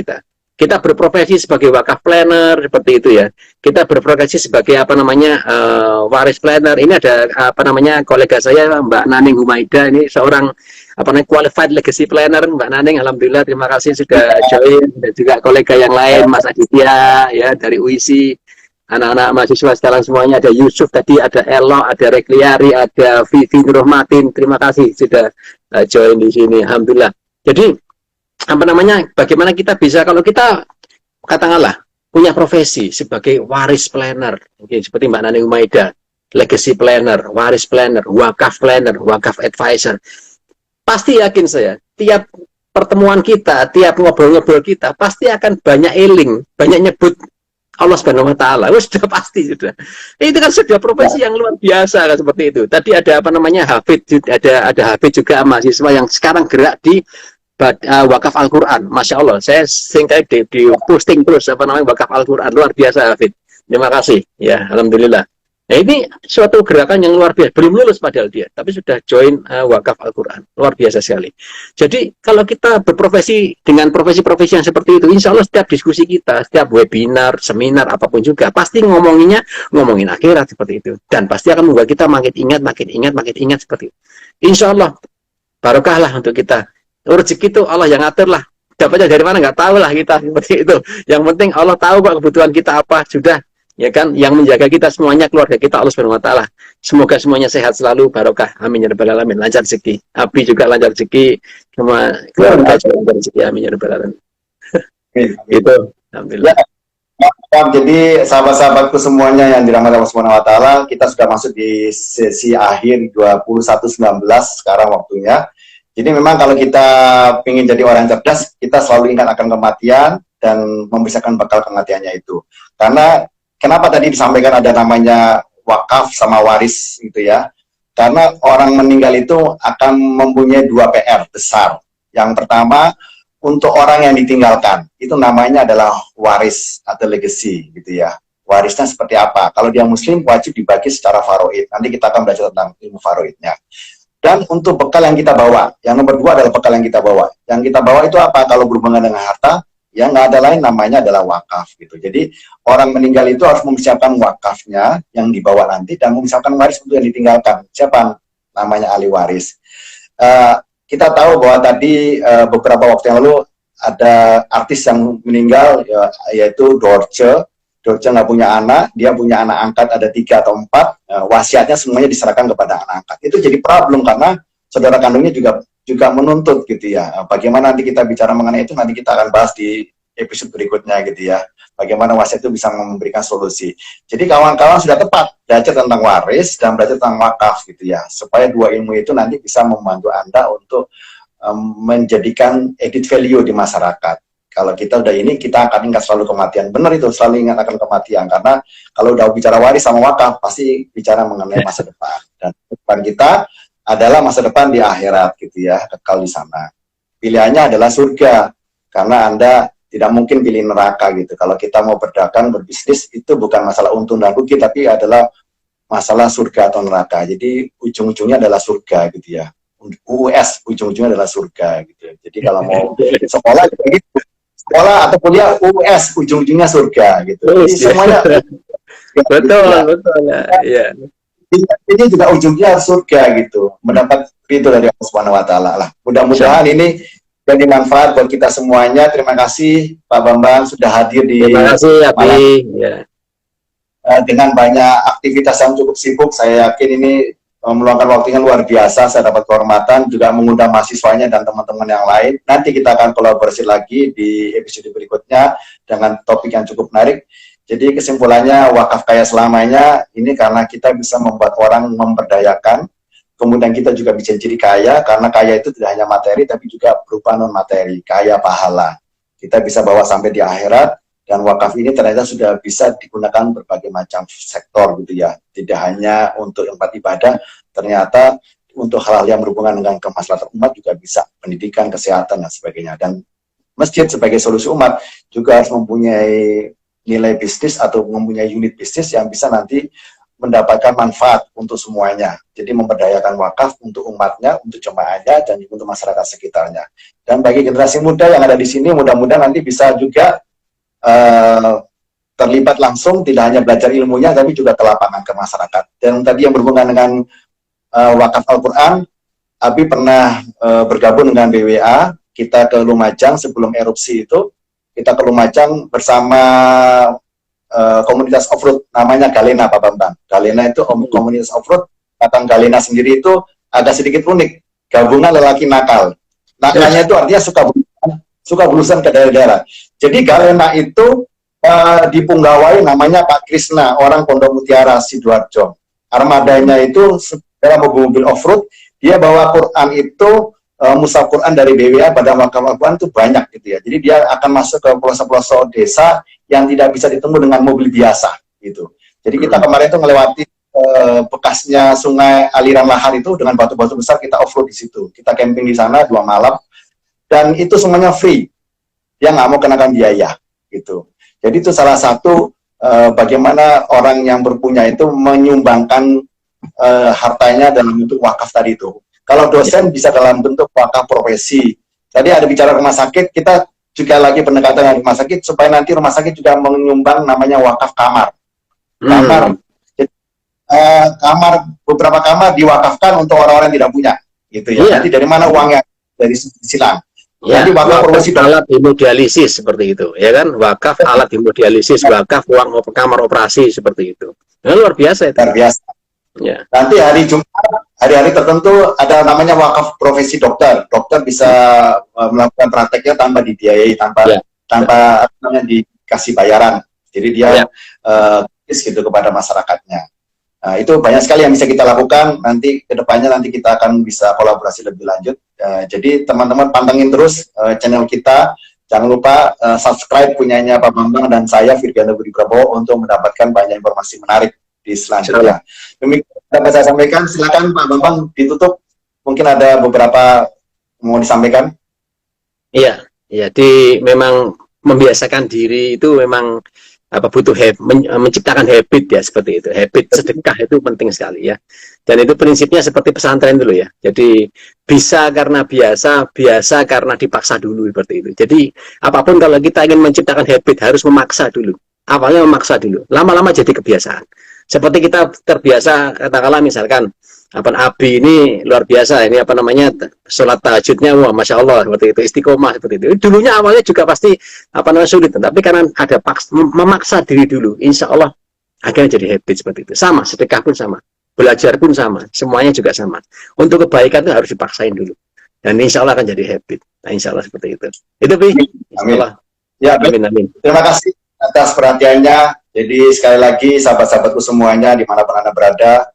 kita berprofesi sebagai wakaf planner seperti itu ya. Kita berprofesi sebagai apa namanya waris planner. Ini ada apa namanya kolega saya Mbak Naning Humaida, ini seorang apa namanya qualified legacy planner. Mbak Naning, alhamdulillah terima kasih sudah join, dan juga kolega yang lain Mas Aditya ya dari UISI, anak-anak mahasiswa sekarang semuanya, ada Yusuf tadi, ada Elo, ada Rekliari, ada Vivi Nurmatin, terima kasih sudah join di sini, alhamdulillah. Jadi apa namanya, bagaimana kita bisa, kalau kita katakanlah punya profesi sebagai waris planner, mungkin seperti Mbak Nani Umaida, legacy planner, waris planner, wakaf advisor, pasti yakin saya tiap pertemuan kita, tiap ngobrol-ngobrol kita pasti akan banyak eling, banyak nyebut Allah Subhanahu wa taala. Sudah pasti sudah. Itu kan sudah profesi yang luar biasa kan seperti itu. Tadi ada apa namanya Hafid, ada Hafid juga mahasiswa yang sekarang gerak di wakaf Al-Quran, Masya Allah, saya singkat di posting terus apa namanya wakaf Al-Quran, luar biasa Hafid, terima kasih ya, alhamdulillah. Nah ini suatu gerakan yang luar biasa, belum lulus padahal dia, tapi sudah join wakaf Al-Quran, luar biasa sekali. Jadi kalau kita berprofesi dengan profesi-profesi yang seperti itu, insya Allah setiap diskusi kita, setiap webinar, seminar, apapun juga, pasti ngomongin akhirat seperti itu, dan pasti akan membuat kita makin ingat seperti itu. Insya Allah barokahlah untuk kita. Rezeki itu Allah yang ngatur lah, dapatnya dari mana nggak tahu lah kita seperti itu. Yang penting Allah tahu kok kebutuhan kita apa, sudah ya kan. Yang menjaga kita semuanya keluarga kita Allah Subhanahu wa taala. Semoga semuanya sehat selalu, barokah, amin ya rabbal alamin. Lancar rezeki, Abi juga lancar rezeki, semua keluarga juga lancar rezeki, amin ya rabbal alamin. Itu alhamdulillah. Jadi sahabat-sahabatku semuanya yang dirahmati Allah Subhanahu wa taala, kita sudah masuk di sesi akhir 2119 sekarang waktunya. Jadi memang kalau kita ingin jadi orang cerdas, kita selalu ingat akan kematian dan mempersiapkan bekal kematiannya itu. Karena kenapa tadi disampaikan ada namanya wakaf sama waris gitu ya? Karena orang meninggal itu akan mempunyai 2 PR besar. Yang pertama, untuk orang yang ditinggalkan, itu namanya adalah waris atau legacy gitu ya. Warisnya seperti apa? Kalau dia muslim, wajib dibagi secara faraid. Nanti kita akan belajar tentang ilmu faraidnya. Dan untuk bekal yang kita bawa, yang nomor 2 adalah bekal yang kita bawa. Yang kita bawa itu apa? Kalau berhubungan dengan harta, ya nggak ada lain, namanya adalah wakaf gitu. Jadi orang meninggal itu harus mempersiapkan wakafnya yang dibawa nanti, dan mempersiapkan waris untuk yang ditinggalkan. Siapa? Namanya ahli waris. Kita tahu bahwa tadi beberapa waktu yang lalu ada artis yang meninggal, yaitu Dorce. Dorce nggak punya anak, dia punya anak angkat ada 3 atau 4, wasiatnya semuanya diserahkan kepada anak angkat. Itu jadi problem karena saudara kandungnya juga menuntut gitu ya. Bagaimana nanti kita bicara mengenai itu, nanti kita akan bahas di episode berikutnya gitu ya. Bagaimana wasiat itu bisa memberikan solusi. Jadi kawan-kawan sudah tepat belajar tentang waris dan belajar tentang wakaf gitu ya. Supaya 2 ilmu itu nanti bisa membantu Anda untuk menjadikan added value di masyarakat. Kalau kita udah ini, kita akan ingat selalu kematian. Benar itu, selalu ingat akan kematian. Karena kalau udah bicara waris sama wakaf, pasti bicara mengenai masa depan. Dan depan kita adalah masa depan di akhirat gitu ya, kekal di sana. Pilihannya adalah surga, karena Anda tidak mungkin pilih neraka gitu. Kalau kita mau berdagang, berbisnis, itu bukan masalah untung dan rugi, tapi adalah masalah surga atau neraka. Jadi ujung-ujungnya adalah surga gitu ya. UUS, ujung-ujungnya adalah surga gitu ya. Jadi kalau mau sekolah, gitu, sekolah atau kuliah US ujung-ujungnya surga gitu. Jadi semuanya betul, betul. Ya. Ini juga ujungnya surga gitu. Mendapat ridho dari Allah Subhanahu wa taala lah. Mudah-mudahan ini jadi manfaat buat kita semuanya. Terima kasih Pak Bambang sudah hadir di Terima kasih Abi. Ya. Dengan banyak aktivitas yang cukup sibuk, saya yakin ini meluangkan waktunya luar biasa. Saya dapat kehormatan juga mengundang mahasiswanya dan teman-teman yang lain. Nanti kita akan kolaborasi lagi di episode berikutnya dengan topik yang cukup menarik. Jadi kesimpulannya, wakaf kaya selamanya ini karena kita bisa membuat orang memberdayakan. Kemudian kita juga bisa jadi kaya, karena kaya itu tidak hanya materi tapi juga berupa non materi, kaya pahala. Kita bisa bawa sampai di akhirat. Dan wakaf ini ternyata sudah bisa digunakan berbagai macam sektor gitu ya. Tidak hanya untuk tempat ibadah, ternyata untuk hal-hal yang berhubungan dengan kemaslahatan umat juga bisa, pendidikan, kesehatan, dan sebagainya. Dan masjid sebagai solusi umat juga harus mempunyai nilai bisnis atau mempunyai unit bisnis yang bisa nanti mendapatkan manfaat untuk semuanya. Jadi memberdayakan wakaf untuk umatnya, untuk jemaahnya, dan untuk masyarakat sekitarnya. Dan bagi generasi muda yang ada di sini, mudah-mudahan nanti bisa juga terlibat langsung, tidak hanya belajar ilmunya tapi juga ke lapangan, ke masyarakat. Dan tadi yang berhubungan dengan wakaf Al-Quran, Abi pernah bergabung dengan BWA. Kita ke Lumajang sebelum erupsi itu, kita ke Lumajang bersama komunitas off-road namanya Galena, Pak Bambang. Galena itu komunitas off-road. Kata Galena sendiri itu agak sedikit unik, gabungan lelaki nakal. Nakalnya itu artinya suka berurusan ke daerah-daerah. Jadi Galena itu dipunggawai namanya Pak Krisna, orang Pondok Mutiara, Sidoarjo. Armadanya itu dalam mobil off-road, dia bawa Quran itu, mushaf Quran dari BWA pada wakaf Al-Quran itu banyak gitu ya. Jadi dia akan masuk ke pelosok-pelosok desa yang tidak bisa ditemu dengan mobil biasa gitu. Jadi kita kemarin itu melewati bekasnya sungai aliran lahar itu dengan batu-batu besar, kita off-road di situ. Kita camping di sana 2 malam, dan itu semuanya free. Dia nggak mau kenakan biaya gitu. Jadi itu salah satu bagaimana orang yang berpunya itu menyumbangkan hartanya dalam bentuk wakaf tadi itu. Kalau dosen bisa dalam bentuk wakaf profesi. Tadi ada bicara rumah sakit, kita juga lagi pendekatan dengan rumah sakit supaya nanti rumah sakit juga menyumbang namanya wakaf kamar. Kamar, kamar, beberapa kamar diwakafkan untuk orang-orang yang tidak punya, gitu ya. Nanti dari mana uangnya? Dari silang. Ya, jadi wakaf alat hemodialisis seperti itu, ya kan? Wakaf alat hemodialisis, wakaf uang kamar operasi seperti itu. Nah, luar biasa itu. Luar biasa. Ya. Nanti hari Jumat, hari-hari tertentu ada namanya wakaf profesi dokter. Dokter bisa melakukan prakteknya tanpa dibiayai, tanpa dikasih bayaran. Jadi dia gitu kepada masyarakatnya. Nah, itu banyak sekali yang bisa kita lakukan. Nanti kedepannya nanti kita akan bisa kolaborasi lebih lanjut. Jadi teman-teman pantengin terus channel kita. Jangan lupa subscribe punyanya Pak Bambang dan saya Virganda Budi Prabowo untuk mendapatkan banyak informasi menarik di selanjutnya. Demikian dapat saya sampaikan. Silakan Pak Bambang ditutup. Mungkin ada beberapa mau disampaikan. Iya, memang membiasakan diri itu memang butuh menciptakan habit ya, seperti itu. Habit sedekah itu penting sekali ya. Dan itu prinsipnya seperti pesantren dulu ya. Jadi bisa karena biasa, biasa karena dipaksa dulu, seperti itu. Jadi apapun kalau kita ingin menciptakan habit harus memaksa dulu. Awalnya memaksa dulu, lama-lama jadi kebiasaan. Seperti kita terbiasa, katakanlah misalkan Abi ini luar biasa, ini sholat tahajudnya, wah masya Allah, seperti itu, istiqomah seperti itu. Dulunya awalnya juga pasti sulit, tapi karena ada memaksa diri dulu, insya Allah akhirnya jadi habit seperti itu. Sama, sedekah pun sama, belajar pun sama, semuanya juga sama. Untuk kebaikan itu harus dipaksain dulu, dan insya Allah akan jadi habit. Nah, insya Allah seperti itu. Itu insya Allah. Ya, amin. Terima kasih atas perhatiannya. Jadi sekali lagi sahabat-sahabatku semuanya dimanapun Anda berada,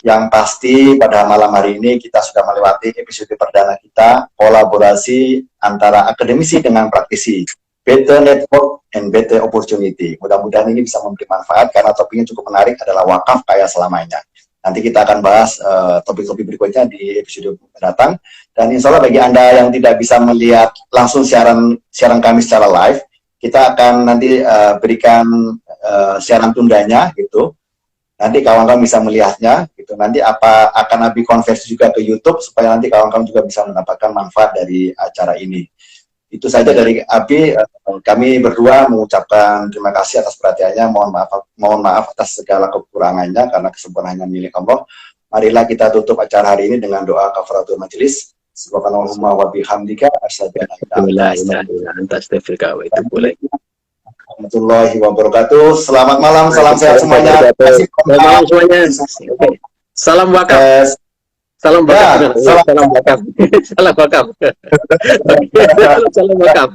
yang pasti pada malam hari ini kita sudah melewati episode perdana kita, kolaborasi antara akademisi dengan praktisi. better network and better opportunity. Mudah-mudahan ini bisa memberi manfaat karena topiknya cukup menarik, adalah wakaf kaya selamanya. Nanti kita akan bahas topik-topik berikutnya di episode mendatang. Dan insya Allah bagi Anda yang tidak bisa melihat langsung siaran kami secara live, kita akan nanti berikan siaran tundanya gitu. Nanti kawan-kawan bisa melihatnya gitu. Nanti akan Abi konversi juga ke YouTube supaya nanti kawan-kawan juga bisa mendapatkan manfaat dari acara ini. Itu saja dari Abi. Kami berdua mengucapkan terima kasih atas perhatiannya. Mohon maaf atas segala kekurangannya karena kesempurnaannya milik Allah. Marilah kita tutup acara hari ini dengan doa kafaratul majelis. Subhanallahumma wa bihamdika asyhadu an la ilaha illa anta astaghfiruka wa atubu ilaik. Warahmatullahi wabarakatuh. Selamat malam, salam sehat semuanya. Selamat malam semuanya. Salam wakaf. Salam wakaf. Salam wakaf. Salam wakaf. Salam wakaf.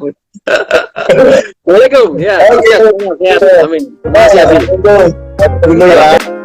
Waalaikumsalam. Ya. Amin. Terima kasih.